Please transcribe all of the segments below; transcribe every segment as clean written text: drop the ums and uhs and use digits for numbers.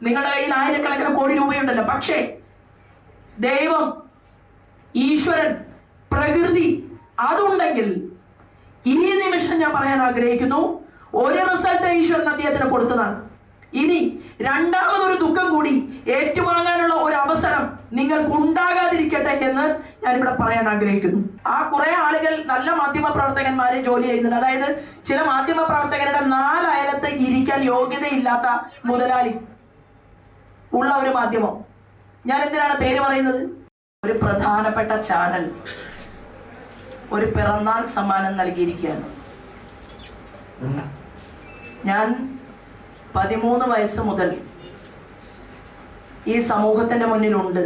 നിങ്ങളുടെ കയ്യിൽ ആയിരക്കണക്കിന് കോടി രൂപയുണ്ടല്ലോ, പക്ഷേ ദൈവം, ഈശ്വരൻ, പ്രകൃതി അതുണ്ടെങ്കിൽ ഈ നിമിഷം ഞാൻ പറയാൻ ആഗ്രഹിക്കുന്നു, ഒരു റിസൾട്ട് ഈശ്വരൻ അദ്ദേഹത്തിന് കൊടുത്തതാണ്. ഇനി രണ്ടാമതൊരു ദുഃഖം കൂടി ഏറ്റുവാങ്ങാനുള്ള ഒരു അവസരം നിങ്ങൾക്ക് ഉണ്ടാകാതിരിക്കട്ടെ എന്ന് ഞാനിവിടെ പറയാൻ ആഗ്രഹിക്കുന്നു. ആ കുറെ ആളുകൾ നല്ല മാധ്യമ പ്രവർത്തകന്മാരെ ജോലി ചെയ്യുന്നുണ്ട്. അതായത് ചില മാധ്യമ പ്രവർത്തകരുടെ 4 അയലത്ത് ഇരിക്കാൻ യോഗ്യതയില്ലാത്ത മുതലാളി ഉള്ള ഒരു മാധ്യമം. ഞാൻ എന്തിനാണ് പേര് പറയുന്നത്? ഒരു പ്രധാനപ്പെട്ട ചാനൽ ഒരു പിറന്നാൾ സമ്മാനം നൽകിയിരിക്കുകയാണ്. ഞാൻ 13 വയസ്സ് മുതൽ ഈ സമൂഹത്തിന്റെ മുന്നിലുണ്ട്.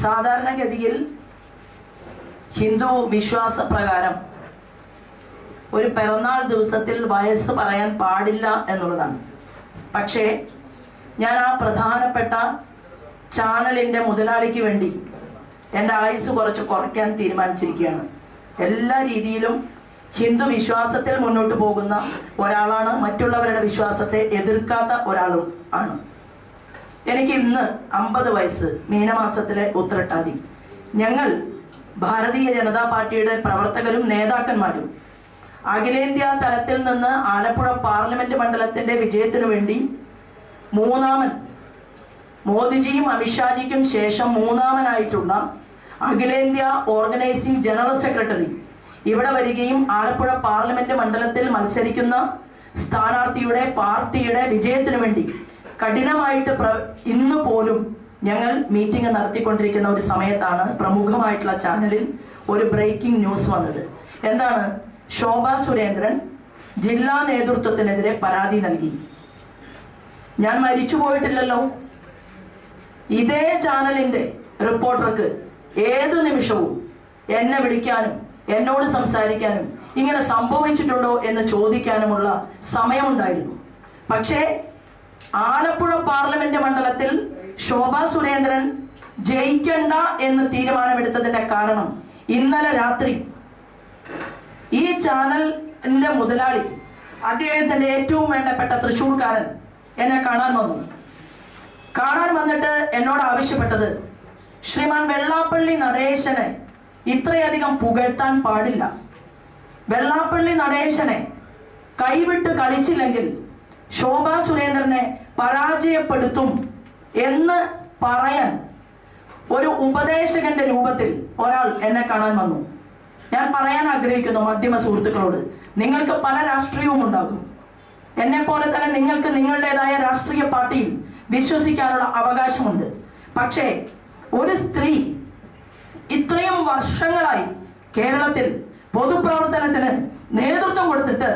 സാധാരണഗതിയിൽ ഹിന്ദു വിശ്വാസ പ്രകാരം ഒരു പിറന്നാൾ ദിവസത്തിൽ വയസ്സ് പറയാൻ പാടില്ല എന്നുള്ളതാണ്. പക്ഷേ ഞാൻ ആ പ്രധാനപ്പെട്ട ചാനലിൻ്റെ മുതലാളിക്ക് വേണ്ടി എൻ്റെ ആയുസ് കുറച്ച് കുറയ്ക്കാൻ തീരുമാനിച്ചിരിക്കുകയാണ്. എല്ലാ രീതിയിലും ഹിന്ദു വിശ്വാസത്തിൽ മുന്നോട്ട് പോകുന്ന ഒരാളാണ്, മറ്റുള്ളവരുടെ വിശ്വാസത്തെ എതിർക്കാത്ത ഒരാളും ആണ്. എനിക്ക് ഇന്ന് 50 വയസ്സ്, മീനമാസത്തിലെ ഉത്രട്ടാതി. ഞങ്ങൾ ഭാരതീയ ജനതാ പാർട്ടിയുടെ പ്രവർത്തകരും നേതാക്കന്മാരും അഖിലേന്ത്യാ തലത്തിൽ നിന്ന് ആലപ്പുഴ പാർലമെന്റ് മണ്ഡലത്തിന്റെ വിജയത്തിനു വേണ്ടി മൂന്നാമൻ, മോദിജിയും അമിത്ഷാജിക്കും ശേഷം മൂന്നാമനായിട്ടുള്ള അഖിലേന്ത്യാ ഓർഗനൈസിംഗ് ജനറൽ സെക്രട്ടറി ഇവിടെ വരികയും ആലപ്പുഴ പാർലമെന്റ് മണ്ഡലത്തിൽ മത്സരിക്കുന്ന സ്ഥാനാർത്ഥിയുടെ പാർട്ടിയുടെ വിജയത്തിനു വേണ്ടി കഠിനമായിട്ട് ഇന്ന് പോലും ഞങ്ങൾ മീറ്റിംഗ് നടത്തിക്കൊണ്ടിരിക്കുന്ന ഒരു സമയത്താണ് പ്രമുഖമായിട്ടുള്ള ചാനലിൽ ഒരു ബ്രേക്കിംഗ് ന്യൂസ് വന്നത്. എന്താണ്? ശോഭാ സുരേന്ദ്രൻ ജില്ലാ നേതൃത്വത്തിനെതിരെ പരാതി നൽകി. ഞാൻ മരിച്ചു പോയിട്ടില്ലല്ലോ. ഇതേ ചാനലിന്റെ റിപ്പോർട്ടർക്ക് ഏതു നിമിഷവും എന്നെ വിളിക്കാനും എന്നോട് സംസാരിക്കാനും ഇങ്ങനെ സംഭവിച്ചിട്ടുണ്ടോ എന്ന് ചോദിക്കാനുമുള്ള സമയമുണ്ടായിരുന്നു. പക്ഷേ ആലപ്പുഴ പാർലമെന്റ് മണ്ഡലത്തിൽ ശോഭാ സുരേന്ദ്രൻ ജയിക്കണ്ട എന്ന് തീരുമാനമെടുത്തതിന്റെ കാരണം ഇന്നലെ രാത്രി ഈ ചാനലിന്റെ മുതലാളി, അദ്ദേഹത്തിന്റെ ഏറ്റവും വേണ്ടപ്പെട്ട തൃശ്ശൂർക്കാരൻ എന്നെ കാണാൻ വന്നിട്ട് എന്നോട് ആവശ്യപ്പെട്ടത്, ശ്രീമാൻ വെള്ളാപ്പള്ളി നടേശനെ ഇത്രയധികം പുകഴ്ത്താൻ പാടില്ല. വെള്ളാപ്പള്ളി നടേശനെ കൈവിട്ട് കളിച്ചില്ലെങ്കിൽ ശോഭാ സുരേന്ദ്രനെ പരാജയപ്പെടുത്തും എന്ന് പറയാൻ ഒരു ഉപദേശകന്റെ രൂപത്തിൽ ഒരാൾ എന്നെ കാണാൻ വന്നു. ഞാൻ പറയാൻ ആഗ്രഹിക്കുന്നു മാധ്യമ സുഹൃത്തുക്കളോട്, നിങ്ങൾക്ക് പല രാഷ്ട്രീയവും ഉണ്ടാകും. എന്നെ പോലെ തന്നെ നിങ്ങൾക്ക് നിങ്ങളുടേതായ രാഷ്ട്രീയ പാർട്ടിയിൽ വിശ്വസിക്കാനുള്ള അവകാശമുണ്ട്. പക്ഷേ ഒരു സ്ത്രീ ഇത്രയും വർഷങ്ങളായി കേരളത്തിൽ പൊതുപ്രവർത്തനത്തിന് നേതൃത്വം കൊടുത്തിട്ട്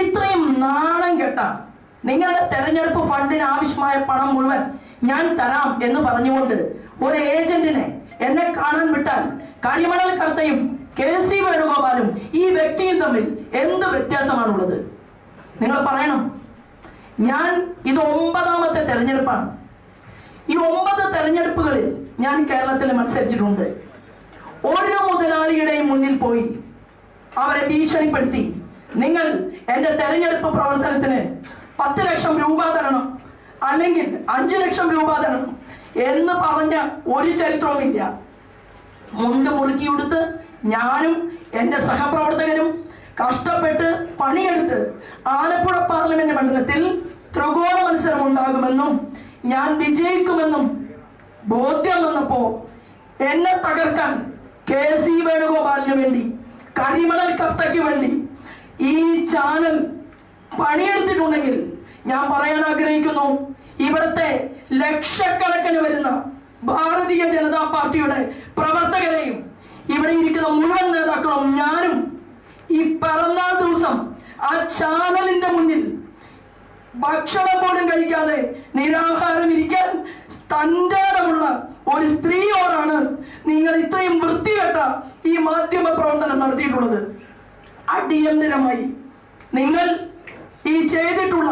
ഇത്രയും നാണം കെട്ട, നിങ്ങളുടെ തെരഞ്ഞെടുപ്പ് ഫണ്ടിന് ആവശ്യമായ പണം മുഴുവൻ ഞാൻ തരാം എന്ന് പറഞ്ഞുകൊണ്ട് ഒരു ഏജന്റിനെ എന്നെ കാണാൻ വിട്ടാൽ കരിമണൽ കർത്തയും KC വേണുഗോപാലും ഈ വ്യക്തിയും തമ്മിൽ എന്ത് വ്യത്യാസമാണുള്ളത്? നിങ്ങൾ പറയണം. ഇത് 9ാമത്തെ തെരഞ്ഞെടുപ്പാണ്. ഈ 9 തെരഞ്ഞെടുപ്പുകളിൽ ഞാൻ കേരളത്തിൽ മത്സരിച്ചിട്ടുണ്ട്. ഓരോ മുതലാളിയുടെയും മുന്നിൽ പോയി അവരെ ഭീഷണിപ്പെടുത്തി, നിങ്ങൾ എൻ്റെ തെരഞ്ഞെടുപ്പ് പ്രവർത്തനത്തിന് 10 ലക്ഷം രൂപ തരണം, അല്ലെങ്കിൽ 5 ലക്ഷം രൂപ തരണം എന്ന് പറഞ്ഞ ഒരു ചരിത്രവുമില്ല. മുണ്ട് മുറുക്കിയെടുത്ത് ഞാനും എൻ്റെ സഹപ്രവർത്തകരും കഷ്ടപ്പെട്ട് പണിയെടുത്ത് ആലപ്പുഴ പാർലമെന്റ് മണ്ഡലത്തിൽ ത്രികോണ മത്സരം ഉണ്ടാകുമെന്നും ഞാൻ വിജയിക്കുമെന്നും ബോധ്യം വന്നപ്പോ എന്നെ തകർക്കാൻ KC വേണുഗോപാലിന് വേണ്ടി, കരിമണൽ കർത്തയ്ക്ക് വേണ്ടി ഈ ചാനൽ പണിയെടുത്തിട്ടുണ്ടെങ്കിൽ ഞാൻ പറയാൻ ആഗ്രഹിക്കുന്നു, ഇവിടുത്തെ ലക്ഷക്കണക്കിന് വരുന്ന ഭാരതീയ ജനതാ പാർട്ടിയുടെ പ്രവർത്തകരെയും ഇവിടെ ഇരിക്കുന്ന മുഴുവൻ നേതാക്കളും ഞാനും ഈ പിറന്നാൾ ദിവസം ആ ചാനലിന്റെ മുന്നിൽ ഭക്ഷണം പോലും കഴിക്കാതെ നിരാഹാരം ഇരിക്കാൻ തന്റേടമുള്ള ഒരു സ്ത്രീയോടാണ് നിങ്ങൾ ഇത്രയും വൃത്തികെട്ട ഈ മാധ്യമ പ്രവർത്തനം നടത്തിയിട്ടുള്ളത്. അടിയന്തരമായി നിങ്ങൾ ഈ ചെയ്തിട്ടുള്ള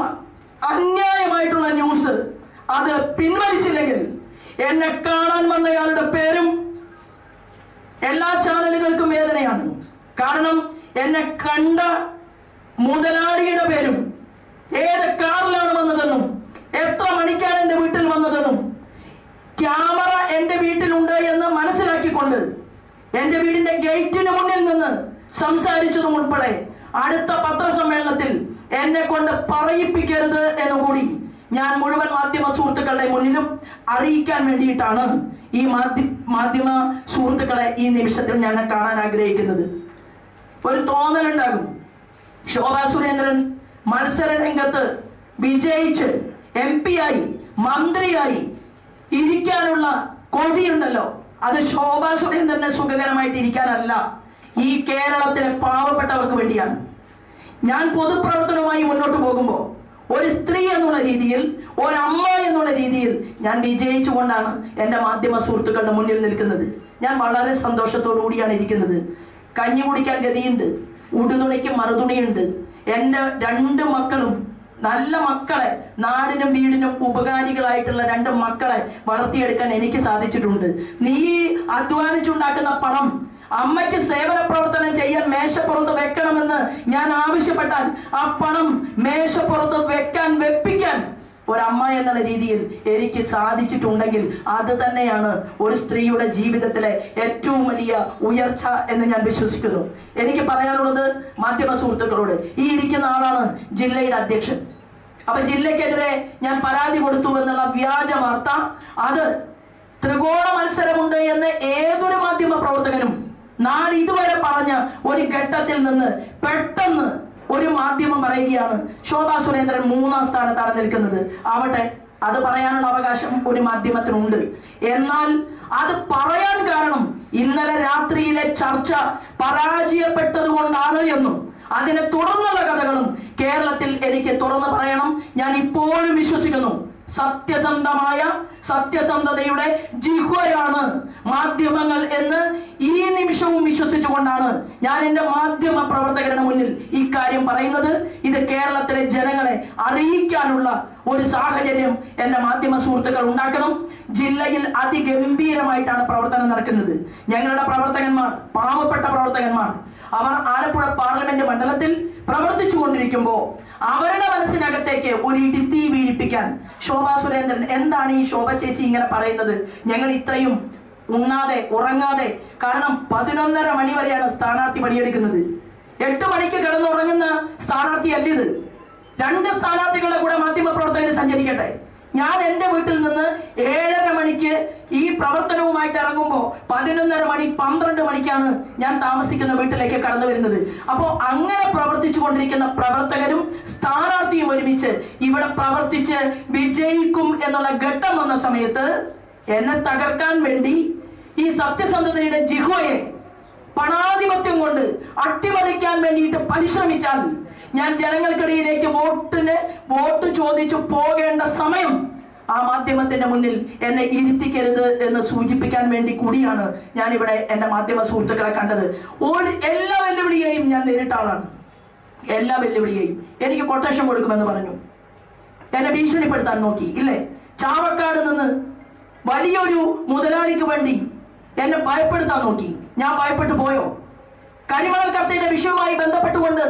അന്യായമായിട്ടുള്ള ന്യൂസ് അത് പിൻവലിച്ചില്ലെങ്കിൽ എന്നെ കാണാൻ വന്നയാളുടെ പേരും എല്ലാ ചാനലുകൾക്കും വേദനയാണ്. കാരണം എന്നെ കണ്ട മുതലാളിയുടെ പേരും ഏത് കാറിലാണ് വന്നതെന്നും എത്ര മണിക്കാണ് എൻ്റെ വീട്ടിൽ വന്നതെന്നും ക്യാമറ എൻ്റെ വീട്ടിലുണ്ട് എന്ന് മനസ്സിലാക്കിക്കൊണ്ട് എൻ്റെ വീടിന്റെ ഗേറ്റിന് മുന്നിൽ നിന്ന് സംസാരിച്ചതും ഉൾപ്പെടെ അടുത്ത പത്രസമ്മേളനത്തിൽ എന്നെ കൊണ്ട് പറയിപ്പിക്കരുത് എന്നുകൂടി ഞാൻ മുഴുവൻ മാധ്യമ സുഹൃത്തുക്കളുടെ മുന്നിലും അറിയിക്കാൻ വേണ്ടിയിട്ടാണ് ഈ മാധ്യമ സുഹൃത്തുക്കളെ ഈ നിമിഷത്തിൽ ഞാൻ കാണാൻ ആഗ്രഹിക്കുന്നത്. ഒരു തോന്നലുണ്ടാകും, ശോഭാ സുരേന്ദ്രൻ മത്സര രംഗത്ത് വിജയിച്ച് MP ആയി മന്ത്രിയായി ഇരിക്കാനുള്ള കൊതിയുണ്ടല്ലോ, അത് ശോഭാ സുരേന്ദ്രനെ സുഖകരമായിട്ട് ഇരിക്കാനല്ല, ഈ കേരളത്തിലെ പാവപ്പെട്ടവർക്ക് വേണ്ടിയാണ്. ഞാൻ പൊതുപ്രവർത്തനവുമായി മുന്നോട്ട് പോകുമ്പോൾ ഒരു സ്ത്രീ എന്നുള്ള രീതിയിൽ, ഒരമ്മ എന്നുള്ള രീതിയിൽ ഞാൻ വിജയിച്ചുകൊണ്ടാണ് എൻ്റെ മാധ്യമ സുഹൃത്തുക്കളുടെ മുന്നിൽ നിൽക്കുന്നത്. ഞാൻ വളരെ സന്തോഷത്തോടു കൂടിയാണ് ഇരിക്കുന്നത്. കഞ്ഞി കുടിക്കാൻ ഗതിയുണ്ട്, ഉടുതുണിക്ക് മറുതുണിയുണ്ട്. എൻ്റെ 2 മക്കളും നല്ല മക്കളെ, നാടിനും വീടിനും ഉപകാരികളായിട്ടുള്ള 2 മക്കളെ വളർത്തിയെടുക്കാൻ എനിക്ക് സാധിച്ചിട്ടുണ്ട്. നീ അധ്വാനിച്ചുണ്ടാക്കുന്ന പണം അമ്മയ്ക്ക് സേവന പ്രവർത്തനം ചെയ്യാൻ മേശപ്പുറത്ത് വെക്കണമെന്ന് ഞാൻ ആവശ്യപ്പെട്ടാൽ ആ പണം മേശപ്പുറത്ത് വെപ്പിക്കാൻ ഒരമ്മ എന്നുള്ള രീതിയിൽ എനിക്ക് സാധിച്ചിട്ടുണ്ടെങ്കിൽ അത് തന്നെയാണ് ഒരു സ്ത്രീയുടെ ജീവിതത്തിലെ ഏറ്റവും വലിയ ഉയർച്ച എന്ന് ഞാൻ വിശ്വസിക്കുന്നു. എനിക്ക് പറയാനുള്ളത് മാധ്യമ സുഹൃത്തുക്കളോട്, ഈ ഇരിക്കുന്ന ആളാണ് ജില്ലയുടെ അധ്യക്ഷൻ. അപ്പൊ ജില്ലക്കെതിരെ ഞാൻ പരാതി കൊടുത്തു എന്നുള്ള വ്യാജ വാർത്ത, അത് ത്രികോണ മത്സരമുണ്ട് എന്ന് ഏതൊരു മാധ്യമ പ്രവർത്തകനും ഇതുവരെ പറഞ്ഞ ഒരു ഘട്ടത്തിൽ നിന്ന് പെട്ടെന്ന് ഒരു മാധ്യമം പറയുകയാണ് ശോഭാ സുരേന്ദ്രൻ 3ാം സ്ഥാനത്താണ് നിൽക്കുന്നത്. ആവട്ടെ, അത് പറയാനുള്ള അവകാശം ഒരു മാധ്യമത്തിനുണ്ട്. എന്നാൽ അത് പറയാൻ കാരണം ഇന്നലെ രാത്രിയിലെ ചർച്ച പരാജയപ്പെട്ടത് കൊണ്ടാണ് എന്നും അതിനെ തുടർന്നുള്ള കഥകളും കേരളത്തിൽ എനിക്ക് തുറന്നു പറയണം. ഞാൻ ഇപ്പോഴും വിശ്വസിക്കുന്നു, സത്യസന്ധതയുടെ ജിഹ്വയാണ് മാധ്യമങ്ങൾ എന്ന് ഈ നിമിഷവും വിശ്വസിച്ചുകൊണ്ടാണ് ഞാൻ എൻ്റെ മാധ്യമ പ്രവർത്തകരുടെ മുന്നിൽ ഇക്കാര്യം പറയുന്നത്. ഇത് കേരളത്തിലെ ജനങ്ങളെ അറിയിക്കാനുള്ള ഒരു സാഹചര്യം എൻ്റെ മാധ്യമ സുഹൃത്തുക്കൾ ഉണ്ടാക്കണം. ജില്ലയിൽ അതിഗംഭീരമായിട്ടാണ് പ്രവർത്തനം നടക്കുന്നത്. ഞങ്ങളുടെ പ്രവർത്തകന്മാർ, പാവപ്പെട്ട പ്രവർത്തകന്മാർ, അവർ ആലപ്പുഴ പാർലമെന്റ് മണ്ഡലത്തിൽ പ്രവർത്തിച്ചു കൊണ്ടിരിക്കുമ്പോൾ അവരുടെ മനസ്സിനകത്തേക്ക് ഒരു ഇടിത്തീ വീഴിപ്പിക്കാൻ ശോഭാ സുരേന്ദ്രൻ, എന്താണ് ഈ ശോഭ ചേച്ചി ഇങ്ങനെ പറയുന്നത്, ഞങ്ങൾ ഇത്രയും ഉണ്ണാതെ ഉറങ്ങാതെ, കാരണം 11:30 മണി വരെയാണ് സ്ഥാനാർത്ഥി പണിയെടുക്കുന്നത്. 8 മണിക്ക് കിടന്നുറങ്ങുന്ന സ്ഥാനാർത്ഥി അല്ലിത്. 2 സ്ഥാനാർത്ഥികളുടെ കൂടെ മാധ്യമ പ്രവർത്തകർ സഞ്ചരിക്കട്ടെ. ഞാൻ എൻ്റെ വീട്ടിൽ നിന്ന് 7:30 മണിക്ക് ഈ പ്രവർത്തനവുമായിട്ട് ഇറങ്ങുമ്പോൾ 11:30 മണി 12 മണിക്കാണ് ഞാൻ താമസിക്കുന്ന വീട്ടിലേക്ക് കടന്നു വരുന്നത്. അപ്പോൾ അങ്ങനെ പ്രവർത്തിച്ചു കൊണ്ടിരിക്കുന്ന പ്രവർത്തകരും സ്ഥാനാർത്ഥിയും ഒരുമിച്ച് ഇവിടെ പ്രവർത്തിച്ച് വിജയിക്കും എന്നുള്ള ഘട്ടം വന്ന സമയത്ത് എന്നെ തകർക്കാൻ വേണ്ടി ഈ സത്യസന്ധതയുടെ ജിഹ്വയെ പണാധിപത്യം കൊണ്ട് അട്ടിമറിക്കാൻ വേണ്ടിയിട്ട് പരിശ്രമിച്ചാൽ ഞാൻ ജനങ്ങൾക്കിടയിലേക്ക് വോട്ട് ചോദിച്ചു പോകേണ്ട സമയം ആ മാധ്യമത്തിന്റെ മുന്നിൽ എന്നെ ഇരുത്തിക്കരുത് എന്ന് സൂചിപ്പിക്കാൻ വേണ്ടി കൂടിയാണ് ഞാൻ ഇവിടെ എൻ്റെ മാധ്യമ സുഹൃത്തുക്കളെ കണ്ടത്. എല്ലാ വെല്ലുവിളിയെയും ഞാൻ നേരിട്ട ആളാണ്. എല്ലാ വെല്ലുവിളിയെയും എനിക്ക് കൊട്ടേഷൻ കൊടുക്കുമെന്ന് പറഞ്ഞു, എന്നെ ഭീഷണിപ്പെടുത്താൻ നോക്കി, ഇല്ലേ? ചാവക്കാട് നിന്ന് വലിയൊരു മുതലാളിക്ക് വേണ്ടി എന്നെ ഭയപ്പെടുത്താൻ നോക്കി. ഞാൻ ഭയപ്പെട്ടു പോയോ? കരിമണൽ കർത്തയുടെ വിഷയവുമായി ബന്ധപ്പെട്ടുകൊണ്ട്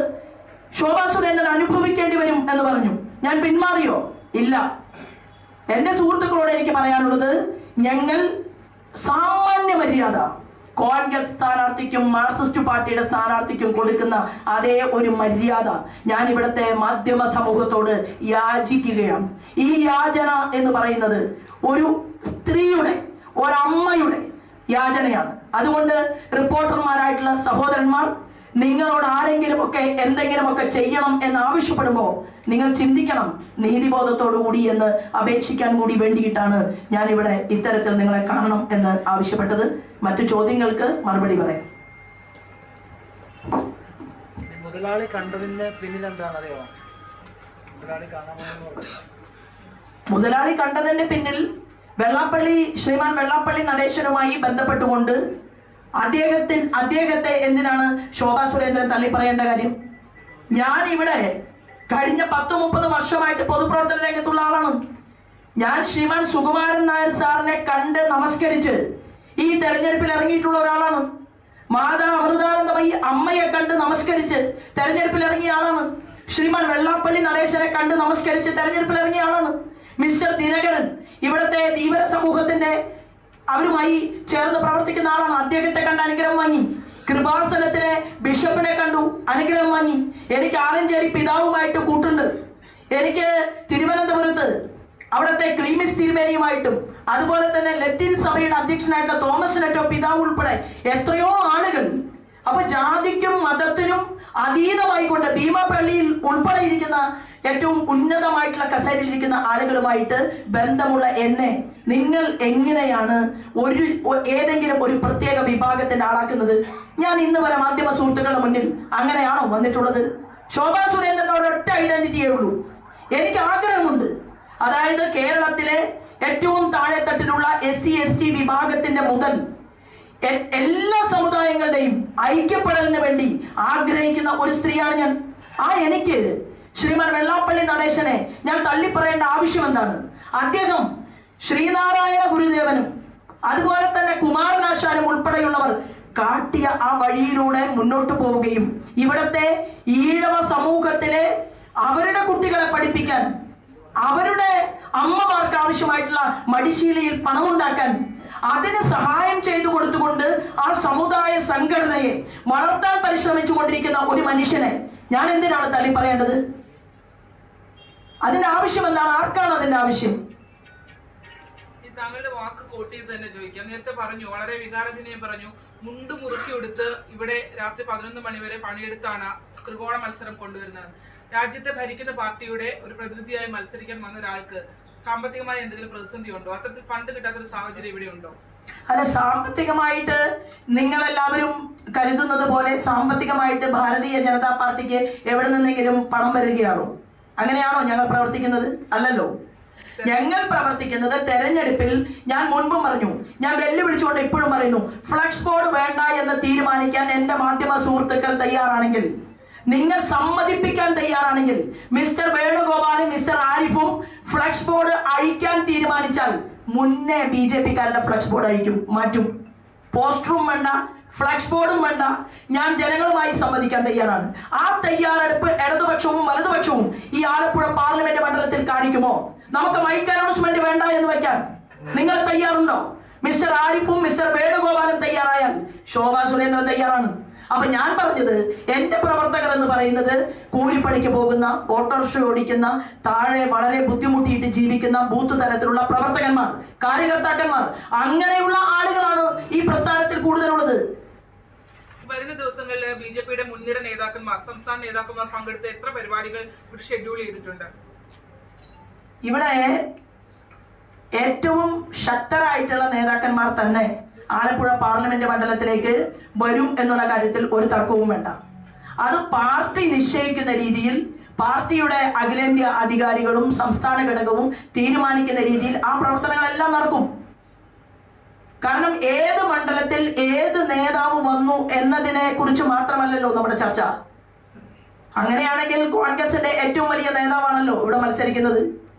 ശോഭാ സുരേന്ദ്രൻ അനുഭവിക്കേണ്ടി വരും എന്ന് പറഞ്ഞു. ഞാൻ പിന്മാറിയോ? ഇല്ല. എൻ്റെ സുഹൃത്തുക്കളോട് എനിക്ക് പറയാനുള്ളത്, ഞങ്ങൾ സാമാന്യ മര്യാദ കോൺഗ്രസ് സ്ഥാനാർത്ഥിക്കും മാർക്സിസ്റ്റ് പാർട്ടിയുടെ സ്ഥാനാർത്ഥിക്കും കൊടുക്കുന്ന അതേ ഒരു മര്യാദ ഞാൻ ഇവിടുത്തെ മാധ്യമ സമൂഹത്തോട് യാചിക്കുകയാണ്. ഈ യാചന എന്ന് പറയുന്നത് ഒരു സ്ത്രീയുടെ, ഒരമ്മയുടെ യാചനയാണ്. അതുകൊണ്ട് റിപ്പോർട്ടർമാരായിട്ടുള്ള സഹോദരന്മാർ, നിങ്ങളോട് ആരെങ്കിലും ഒക്കെ എന്തെങ്കിലുമൊക്കെ ചെയ്യണം എന്ന് ആവശ്യപ്പെടുമ്പോൾ നിങ്ങൾ ചിന്തിക്കണം നീതിബോധത്തോടു കൂടി എന്ന് അപേക്ഷിക്കാൻ കൂടി വേണ്ടിയിട്ടാണ് ഞാൻ ഇവിടെ ഇത്തരത്തിൽ നിങ്ങളെ കാണണം എന്ന് ആവശ്യപ്പെട്ടത്. മറ്റു ചോദ്യങ്ങൾക്ക് മറുപടി പറയാം. മുതലാളി കണ്ടതിന്റെ പിന്നിൽ എന്താണ് അറിയോ? മുതലാളി കണ്ടതിന്റെ പിന്നിൽ ശ്രീമാൻ വെള്ളാപ്പള്ളി നടേശനുമായി ബന്ധപ്പെട്ടുകൊണ്ട് അദ്ദേഹത്തെ എന്തിനാണ് ശോഭാ സുരേന്ദ്രൻ തള്ളി പറയേണ്ട കാര്യം? ഞാൻ ഇവിടെ കഴിഞ്ഞ 10-30 വർഷമായിട്ട് പൊതുപ്രവർത്തന രംഗത്തുള്ള ആളാണ്. ഞാൻ ശ്രീമാൻ സുകുമാരൻ നായർ സാറിനെ കണ്ട് നമസ്കരിച്ച് ഈ തെരഞ്ഞെടുപ്പിൽ ഇറങ്ങിയിട്ടുള്ള ഒരാളാണ്. മാതാ അമൃതാനന്ദമയി അമ്മയെ കണ്ട് നമസ്കരിച്ച് തെരഞ്ഞെടുപ്പിൽ ഇറങ്ങിയ ആളാണ്. ശ്രീമാൻ വെള്ളാപ്പള്ളി നടേശനെ കണ്ട് നമസ്കരിച്ച് തെരഞ്ഞെടുപ്പിൽ ഇറങ്ങിയ ആളാണ്. മിസ്റ്റർ ദിനകരൻ ഇവിടുത്തെ ധീവര സമൂഹത്തിന്റെ അവരുമായി ചേർന്ന് പ്രവർത്തിക്കുന്ന ആളാണ്. അദ്ദേഹത്തെ കണ്ട് അനുഗ്രഹം വാങ്ങി. കൃപാസനത്തിലെ ബിഷപ്പിനെ കണ്ടു, അനുഗ്രഹം വാങ്ങി. എനിക്ക് ആലഞ്ചേരി പിതാവുമായിട്ട് കൂട്ടുണ്ട്. എനിക്ക് തിരുവനന്തപുരത്ത് അവിടുത്തെ ക്ലീമിസ് തിരുമേനിയുമായിട്ടും അതുപോലെ തന്നെ ലത്തീൻ സഭയുടെ അധ്യക്ഷനായിട്ട് തോമസ് നെറ്റോ പിതാവ് ഉൾപ്പെടെ എത്രയോ ആളുകൾ. അപ്പൊ ജാതിക്കും മതത്തിനും അതീതമായിക്കൊണ്ട് ഭീമപള്ളിയിൽ ഉൾപ്പെടെ ഇരിക്കുന്ന ഏറ്റവും ഉന്നതമായിട്ടുള്ള കസേരയിലിരിക്കുന്ന ആളുകളുമായിട്ട് ബന്ധമുള്ള എന്നെ നിങ്ങൾ എങ്ങനെയാണ് ഏതെങ്കിലും ഒരു പ്രത്യേക വിഭാഗത്തിന്റെ ആളാക്കുന്നത്? ഞാൻ ഇന്ന് വരെ മാധ്യമ സുഹൃത്തുക്കളുടെ മുന്നിൽ അങ്ങനെയാണോ വന്നിട്ടുള്ളത്? ശോഭാ സുരേന്ദ്രൻ ഒരൊറ്റ ഐഡന്റിറ്റിയേ ഉള്ളൂ. എനിക്ക് ആഗ്രഹമുണ്ട്, അതായത് കേരളത്തിലെ ഏറ്റവും താഴെത്തട്ടിലുള്ള SC ST വിഭാഗത്തിന്റെ മുതൽ എല്ലാ സമുദായങ്ങളുടെയും ഐക്യപ്പെടലിന് വേണ്ടി ആഗ്രഹിക്കുന്ന ഒരു സ്ത്രീയാണ് ഞാൻ. എനിക്ക് ശ്രീമാൻ വെള്ളാപ്പള്ളി നടേശനെ ഞാൻ തള്ളിപ്പറയേണ്ട ആവശ്യം എന്താണ്? അദ്ദേഹം ശ്രീനാരായണ ഗുരുദേവനും അതുപോലെ തന്നെ കുമാരനാശാനും ഉൾപ്പെടെയുള്ളവർ കാട്ടിയ ആ വഴിയിലൂടെ മുന്നോട്ട് പോവുകയും ഇവിടത്തെ ഈഴവ സമൂഹത്തിലെ അവരുടെ കുട്ടികളെ പഠിപ്പിക്കാൻ, അവരുടെ അമ്മമാർക്ക് ആവശ്യമായിട്ടുള്ള മടിശീലയിൽ പണമുണ്ടാക്കാൻ അതിന് സഹായം ചെയ്തു കൊടുത്തുകൊണ്ട് ആ സമുദായ സംഘടനയെ വളർത്താൻ പരിശ്രമിച്ചു കൊണ്ടിരിക്കുന്ന ഒരു മനുഷ്യനെ ഞാൻ എന്തിനാണ് തള്ളി പറയേണ്ടത്? അതിന്റെ ആവശ്യം എന്താണ്? ആർക്കാണ് അതിന്റെ ആവശ്യം? താങ്കളുടെ വാക്ക് കോട്ട് ചെയ്ത് തന്നെ ചോദിക്കാം. നേരത്തെ പറഞ്ഞു, വളരെ വികാരജനീയം പറഞ്ഞു, മുണ്ട് മുറുക്കി എടുത്ത് ഇവിടെ രാത്രി 11 മണി വരെ പണിയെടുത്താണ് ത്രികോണ മത്സരം കൊണ്ടുവരുന്നത്. രാജ്യത്തെ ഭരിക്കുന്ന പാർട്ടിയുടെ ഒരു പ്രതിനിധിയായി മത്സരിക്കാൻ വന്ന ഒരാൾക്ക് സാമ്പത്തികമായി എന്തെങ്കിലും പ്രതിസന്ധി ഉണ്ടോ? അത്തരത്തിൽ ഫണ്ട് കിട്ടാത്തൊരു സാഹചര്യം ഇവിടെ ഉണ്ടോ? അല്ല, സാമ്പത്തികമായിട്ട് നിങ്ങളെല്ലാവരും കരുതുന്നത് പോലെ സാമ്പത്തികമായിട്ട് ഭാരതീയ ജനതാ പാർട്ടിക്ക് എവിടെ നിന്നെങ്കിലും പണം വരികയാണോ? അങ്ങനെയാണോ ഞങ്ങൾ പ്രവർത്തിക്കുന്നത്? അല്ലല്ലോ. ഞങ്ങൾ പ്രവർത്തിക്കുന്നത് തെരഞ്ഞെടുപ്പിൽ, ഞാൻ മുൻപും പറഞ്ഞു, ഞാൻ വെല്ലുവിളിച്ചുകൊണ്ട് ഇപ്പോഴും പറയുന്നു, ഫ്ലക്സ് ബോർഡ് വേണ്ട എന്ന് തീരുമാനിക്കാൻ എന്റെ മാധ്യമ സുഹൃത്തുക്കൾ തയ്യാറാണെങ്കിൽ, നിങ്ങൾ സമ്മതിപ്പിക്കാൻ തയ്യാറാണെങ്കിൽ, മിസ്റ്റർ വേണുഗോപാലും മിസ്റ്റർ ആരിഫും ഫ്ലക്സ് ബോർഡ് അഴിക്കാൻ തീരുമാനിച്ചാൽ മുന്നേ BJP-കാരുടെ ഫ്ലക്സ് ബോർഡ് അഴിക്കും, മാറ്റും. പോസ്റ്ററും വേണ്ട, ഫ്ലക്സ് ബോർഡും വേണ്ട. ഞാൻ ജനങ്ങളുമായി സംവദിക്കാൻ തയ്യാറാണ്. ആ തയ്യാറെടുപ്പ് ഇടതുപക്ഷവും വലതുപക്ഷവും ഈ ആലപ്പുഴ പാർലമെന്റ് മണ്ഡലത്തിൽ കാണിക്കുമോ? നമുക്ക് മൈക്ക് അനൗൺസ്മെന്റ് വേണ്ട എന്ന് വെക്കാൻ നിങ്ങൾ തയ്യാറുണ്ടോ? മിസ്റ്റർ ആരിഫും മിസ്റ്റർ വേണുഗോപാലും തയ്യാറായാൽ ശോഭാ സുരേന്ദ്രൻ തയ്യാറാണ്. അപ്പൊ ഞാൻ പറഞ്ഞത്, എന്റെ പ്രവർത്തകർ എന്ന് പറയുന്നത് കൂലിപ്പണിക്ക് പോകുന്ന, ഓട്ടോറിക്ഷ ഓടിക്കുന്ന, താഴെ വളരെ ബുദ്ധിമുട്ടിയിട്ട് ജീവിക്കുന്ന ബൂത്ത് തലത്തിലുള്ള പ്രവർത്തകന്മാർ, കാര്യകർത്താക്കന്മാർ, അങ്ങനെയുള്ള ആളുകളാണ് ഈ പ്രസ്ഥാനത്തിൽ കൂടുതലുള്ളത്. വരുന്ന ദിവസങ്ങളിൽ BJP-യുടെ മുൻനിര നേതാക്കന്മാർ, സംസ്ഥാന നേതാക്കന്മാർ പങ്കെടുത്ത എത്ര പരിപാടികൾ ഇവിടെ ഷെഡ്യൂൾ ചെയ്തിട്ടുണ്ട്? ഇവിടെ ഏറ്റവും ശക്തരായിട്ടുള്ള നേതാക്കന്മാർ തന്നെ ആലപ്പുഴ പാർലമെന്റ് മണ്ഡലത്തിലേക്ക് വരും എന്നുള്ള കാര്യത്തിൽ ഒരു തർക്കവും വേണ്ട. അത് പാർട്ടി നിശ്ചയിക്കുന്ന രീതിയിൽ, പാർട്ടിയുടെ അഖിലേന്ത്യാ അധികാരികളും സംസ്ഥാന ഘടകവും തീരുമാനിക്കുന്ന രീതിയിൽ ആ പ്രവർത്തനങ്ങളെല്ലാം നടക്കും. കാരണം ഏത് മണ്ഡലത്തിൽ ഏത് നേതാവ് വന്നു എന്നതിനെ കുറിച്ച് മാത്രമല്ലല്ലോ നമ്മുടെ ചർച്ച. അങ്ങനെയാണെങ്കിൽ കോൺഗ്രസിന്റെ ഏറ്റവും വലിയ നേതാവാണല്ലോ ഇവിടെ മത്സരിക്കുന്നത്.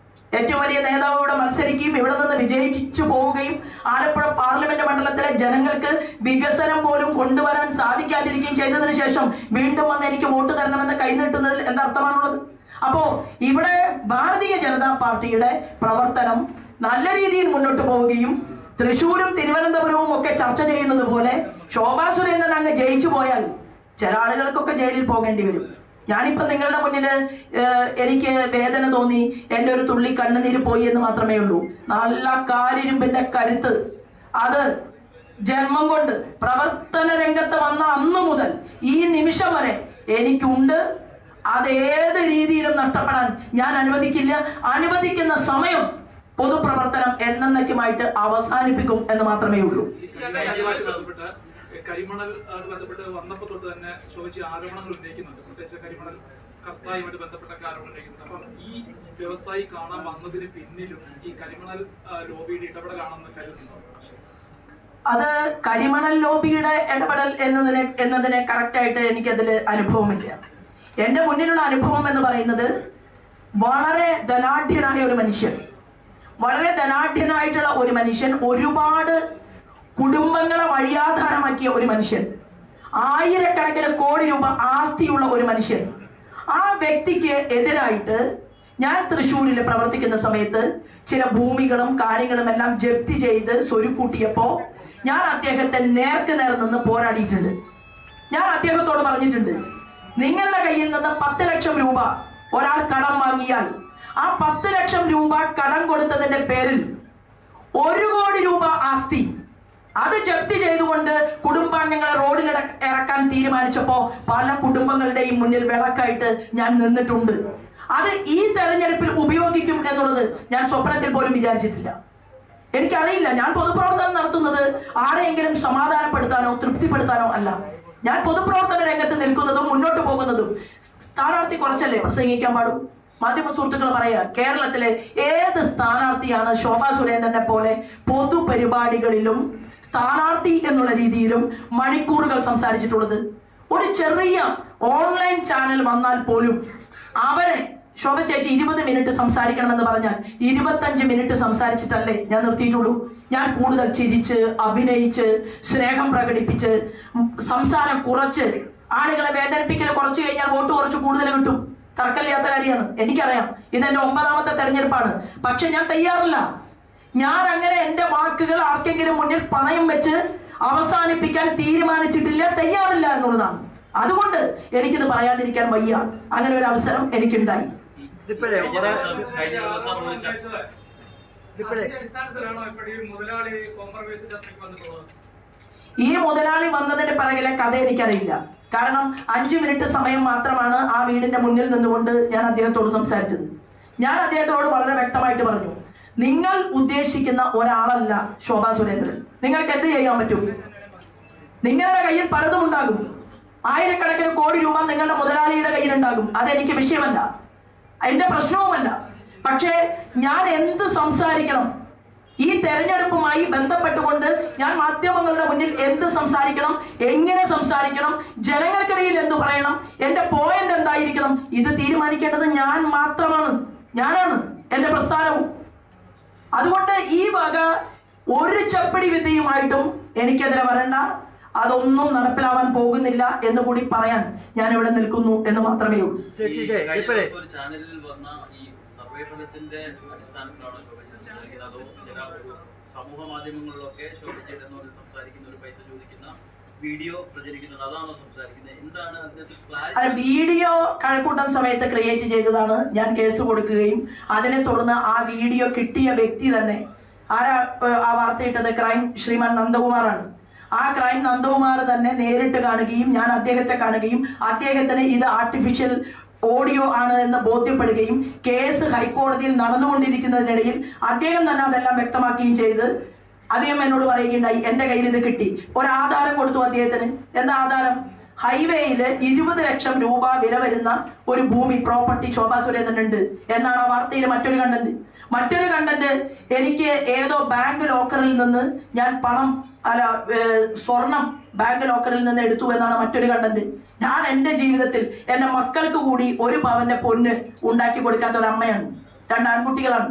ഏറ്റവും വലിയ നേതാവ് ഇവിടെ മത്സരിക്കുകയും ഇവിടെ നിന്ന് വിജയിച്ചു പോവുകയും ആലപ്പുഴ പാർലമെന്റ് മണ്ഡലത്തിലെ ജനങ്ങൾക്ക് വികസനം പോലും കൊണ്ടുവരാൻ സാധിക്കാതിരിക്കുകയും ചെയ്തതിനു ശേഷം വീണ്ടും വന്ന് എനിക്ക് വോട്ട് തരണമെന്ന് കൈനീട്ടുന്നതിൽ എന്തർത്ഥമാണുള്ളത്? അപ്പോ ഇവിടെ ഭാരതീയ ജനതാ പാർട്ടിയുടെ പ്രവർത്തനം നല്ല രീതിയിൽ മുന്നോട്ട് പോവുകയും തൃശ്ശൂരും തിരുവനന്തപുരവും ഒക്കെ ചർച്ച ചെയ്യുന്നത് പോലെ ശോഭാ സുരേന്ദ്രൻ അങ്ങ് ജയിച്ചു പോയാൽ ചില ആളുകൾക്കൊക്കെ ജയിലിൽ പോകേണ്ടി വരും. ഞാനിപ്പോ നിങ്ങളുടെ മുന്നിൽ എനിക്ക് വേദന തോന്നി, എൻ്റെ ഒരു തുള്ളി കണ്ണുനീര് പോയി എന്ന് മാത്രമേ ഉള്ളൂ. നല്ല കാലിരുമ്പിന്റെ കരുത്ത് അത് ജന്മം കൊണ്ട് പ്രവർത്തന രംഗത്ത് വന്ന അന്ന് മുതൽ ഈ നിമിഷം വരെ എനിക്കുണ്ട്. അത് ഏത് രീതിയിലും നഷ്ടപ്പെടാൻ ഞാൻ അനുവദിക്കില്ല. അനുവദിക്കുന്ന സമയം പൊതുപ്രവർത്തനം എന്നേക്കുമായിട്ട് അവസാനിപ്പിക്കും എന്ന് മാത്രമേ ഉള്ളൂ. കരിമണൽ ബന്ധപ്പെട്ട് വന്നപ്പോൾ തൊട്ട് തന്നെ ചോദിച്ച ആരോപണങ്ങൾ ഉന്നയിക്കുന്നുണ്ട്. പ്രത്യേകിച്ച് കരിമണൽ കർത്തായുമായിട്ട് ബന്ധപ്പെട്ടൊക്കെ ആരോപണം ഉന്നയിക്കുന്നുണ്ട്. അപ്പം ഈ വ്യവസായി കാണാൻ വന്നതിന് പിന്നിലും ഈ കരിമണൽ ലോബിയുടെ ഇടപെടലാണെന്ന് കരുതുന്നുണ്ടോ? അത് കരിമണൽ ലോബിയുടെ ഇടപെടൽ എന്നതിനെ കറക്റ്റായിട്ട് എനിക്കതിൽ അനുഭവമില്ല. എൻ്റെ മുന്നിലുള്ള അനുഭവം എന്ന് പറയുന്നത് വളരെ ധനാഢ്യനായ ഒരു മനുഷ്യൻ, വളരെ ധനാഢ്യനായിട്ടുള്ള ഒരു മനുഷ്യൻ, ഒരുപാട് കുടുംബങ്ങളെ വഴിയാധാരമാക്കിയ ഒരു മനുഷ്യൻ, ആയിരക്കണക്കിന് കോടി രൂപ ആസ്തിയുള്ള ഒരു മനുഷ്യൻ, ആ വ്യക്തിക്ക് എതിരായിട്ട് ഞാൻ തൃശ്ശൂരിൽ പ്രവർത്തിക്കുന്ന സമയത്ത് ചില ഭൂമികളും കാര്യങ്ങളും എല്ലാം ജപ്തി ചെയ്ത് സ്വരുക്കൂട്ടിയപ്പോ ഞാൻ അദ്ദേഹത്തെ നേർക്ക് നേർ നിന്ന് പോരാടിയിട്ടുണ്ട്. ഞാൻ അദ്ദേഹത്തോട് പറഞ്ഞിട്ടുണ്ട്, നിങ്ങളുടെ കയ്യിൽ നിന്ന് 10 ലക്ഷം രൂപ ഒരാൾ കടം വാങ്ങിയാൽ ആ 10 ലക്ഷം രൂപ കടം കൊടുത്തതിന്റെ പേരിൽ 1 കോടി രൂപ ആസ്തി അത് ജപ്തി ചെയ്തുകൊണ്ട് കുടുംബാംഗങ്ങളെ റോഡിൽ ഇറക്കാൻ തീരുമാനിച്ചപ്പോ പല കുടുംബങ്ങളുടെയും മുന്നിൽ വിളക്കായിട്ട് ഞാൻ നിന്നിട്ടുണ്ട്. അത് ഈ തെരഞ്ഞെടുപ്പിൽ ഉപയോഗിക്കും എന്നുള്ളത് ഞാൻ സ്വപ്നത്തിൽ പോലും വിചാരിച്ചിട്ടില്ല. എനിക്കറിയില്ല, ഞാൻ പൊതുപ്രവർത്തനം നടത്തുന്നത് ആരെയെങ്കിലും സമാധാനപ്പെടുത്താനോ തൃപ്തിപ്പെടുത്താനോ അല്ല. ഞാൻ പൊതുപ്രവർത്തന രംഗത്ത് നിൽക്കുന്നതും മുന്നോട്ട് പോകുന്നതും സ്ഥാനാർത്ഥി കുറച്ചല്ലേ പ്രസംഗിക്കാൻ പാടും. മാധ്യമ സുഹൃത്തുക്കൾ പറയാ, കേരളത്തിലെ ഏത് സ്ഥാനാർത്ഥിയാണ് ശോഭാ സുരേന്ദ്രനെ പോലെ പൊതുപരിപാടികളിലും സ്ഥാനാർത്ഥി എന്നുള്ള രീതിയിലും മണിക്കൂറുകൾ സംസാരിച്ചിട്ടുള്ളത്? ഒരു ചെറിയ ഓൺലൈൻ ചാനൽ വന്നാൽ പോലും അവരെ ശോഭ ചേച്ചി 20 മിനിറ്റ് സംസാരിക്കണമെന്ന് പറഞ്ഞാൽ 25 മിനിറ്റ് സംസാരിച്ചിട്ടല്ലേ ഞാൻ നിർത്തിയിട്ടുള്ളൂ. ഞാൻ കൂടുതൽ ചിരിച്ച് അഭിനയിച്ച് സ്നേഹം പ്രകടിപ്പിച്ച് സംസാരം കുറച്ച് ആളുകളെ വേദനിപ്പിക്കൽ കുറച്ച് കഴിഞ്ഞാൽ വോട്ട് കുറച്ച് കൂടുതൽ കിട്ടും. തർക്കമില്ലാത്ത കാര്യമാണ്, എനിക്കറിയാം. ഇതെന്റെ 9ാമത്തെ തെരഞ്ഞെടുപ്പാണ്. പക്ഷെ ഞാൻ തയ്യാറില്ല. ഞാൻ അങ്ങനെ എന്റെ വാക്കുകൾ ആർക്കെങ്കിലും മുന്നിൽ പണയം വെച്ച് അവസാനിപ്പിക്കാൻ തീരുമാനിച്ചിട്ടില്ല, തയ്യാറില്ല എന്നുള്ളതാണ്. അതുകൊണ്ട് എനിക്കിത് പറയാതിരിക്കാൻ വയ്യ. അങ്ങനെ ഒരു അവസരം എനിക്കുണ്ടായി. ഈ മുതലാളി വന്നതിന്റെ പിറകിലെ കഥ എനിക്കറിയില്ല. കാരണം 5 മിനിറ്റ് സമയം മാത്രമാണ് ആ വീടിന്റെ മുന്നിൽ നിന്നുകൊണ്ട് ഞാൻ അദ്ദേഹത്തോട് സംസാരിച്ചത്. ഞാൻ അദ്ദേഹത്തോട് വളരെ വ്യക്തമായിട്ട് പറഞ്ഞു, നിങ്ങൾ ഉദ്ദേശിക്കുന്ന ഒരാളല്ല ശോഭാ സുരേന്ദ്രൻ. നിങ്ങൾക്ക് എന്ത് ചെയ്യാൻ പറ്റും? നിങ്ങളുടെ കയ്യിൽ പലതും ഉണ്ടാകും. 1000 കോടി രൂപ നിങ്ങളുടെ മുതലാളിയുടെ കയ്യിലുണ്ടാകും. അതെനിക്ക് വിഷയമല്ല, എന്റെ പ്രശ്നവുമല്ല. പക്ഷേ ഞാൻ എന്ത് സംസാരിക്കണം, ഈ തെരഞ്ഞെടുപ്പുമായി ബന്ധപ്പെട്ടുകൊണ്ട് ഞാൻ മാധ്യമങ്ങളുടെ മുന്നിൽ എന്ത് സംസാരിക്കണം, എങ്ങനെ സംസാരിക്കണം, ജനങ്ങൾക്കിടയിൽ എന്ത് പറയണം, എന്റെ പോയിന്റ് എന്തായിരിക്കണം, ഇത് തീരുമാനിക്കേണ്ടത് ഞാൻ മാത്രമാണ്. ഞാനാണ്, എന്റെ പ്രസ്ഥാനവും. അതുകൊണ്ട് ഈ വക ഒരു ചപ്പടി വിദ്യയുമായിട്ടും എനിക്കെതിരെ വരണ്ട. അതൊന്നും നടപ്പിലാവാൻ പോകുന്നില്ല എന്ന് കൂടി പറയാൻ ഞാൻ ഇവിടെ നിൽക്കുന്നു എന്ന് മാത്രമേ ഉള്ളൂ. ഒരു ചാനലിൽ വന്ന ഈ സർവേ ഫലത്തിന്റെ അടിസ്ഥാനത്തിലാണോ അതോ സമൂഹ മാധ്യമങ്ങളിലൊക്കെ ശോഭിച്ചേട്ടെന്ന് സംസാരിക്കുന്ന ഒരു പൈസ ചോദിക്കുന്ന വീഡിയോ പ്രചരിക്കുന്നത്, അതാണോ സംസാരിക്കുന്നത്? എന്താണ് അതിനകത്ത്? വീഡിയോ കഴക്കൂട്ടം സമയത്ത് ക്രിയേറ്റ് ചെയ്തതാണ്. ഞാൻ കേസ് കൊടുക്കുകയും അതിനെ തുടർന്ന് ആ വീഡിയോ കിട്ടിയ വ്യക്തി തന്നെ ആരാ ആ വാർത്തയിട്ടത്? ക്രൈം ശ്രീമാൻ നന്ദകുമാറാണ്. ആ ക്രൈം നന്ദകുമാർ തന്നെ നേരിട്ട് കാണുകയും ഞാൻ അദ്ദേഹത്തെ കാണുകയും അദ്ദേഹത്തിന് ഇത് ആർട്ടിഫിഷ്യൽ ഓഡിയോ ആണ് എന്ന് ബോധ്യപ്പെടുകയും കേസ് ഹൈക്കോടതിയിൽ നടന്നുകൊണ്ടിരിക്കുന്നതിനിടയിൽ അദ്ദേഹം തന്നെ അതെല്ലാം വ്യക്തമാക്കുകയും ചെയ്ത് അദ്ദേഹം എന്നോട് പറയുകയുണ്ടായി, എന്റെ കയ്യിൽ ഇത് കിട്ടി. ഒരാധാരം കൊടുത്തു അദ്ദേഹത്തിന്. എന്താ ആധാരം? ഹൈവേയില് 20 ലക്ഷം രൂപ വില വരുന്ന ഒരു ഭൂമി പ്രോപ്പർട്ടി ശോഭാ സുരേന്ദ്രൻ ഉണ്ട് എന്നാണ് ആ വാർത്തയിൽ മറ്റൊരു കണ്ടന്റ്. എനിക്ക് ഏതോ ബാങ്ക് ലോക്കറിൽ നിന്ന് ഞാൻ സ്വർണം ബാങ്ക് ലോക്കറിൽ നിന്ന് എടുത്തു എന്നാണ് മറ്റൊരു കണ്ടന്റ്. ഞാൻ എന്റെ ജീവിതത്തിൽ എന്റെ മക്കൾക്ക് കൂടി 1 പവന്റെ പൊന്ന് ഉണ്ടാക്കി കൊടുക്കാത്ത ഒരു അമ്മയാണ്. 2 ആൺകുട്ടികളാണ്.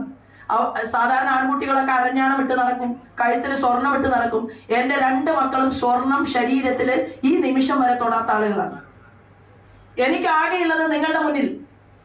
സാധാരണ ആൺകുട്ടികളൊക്കെ അരഞ്ഞാണം ഇട്ട് നടക്കും, കഴുത്തിൽ സ്വർണം ഇട്ട് നടക്കും. എന്റെ 2 മക്കളും സ്വർണം ശരീരത്തില് ഈ നിമിഷം വരെ തൊടാത്ത ആളുകളാണ്. എനിക്ക് ആകെയുള്ളത് നിങ്ങളുടെ മുന്നിൽ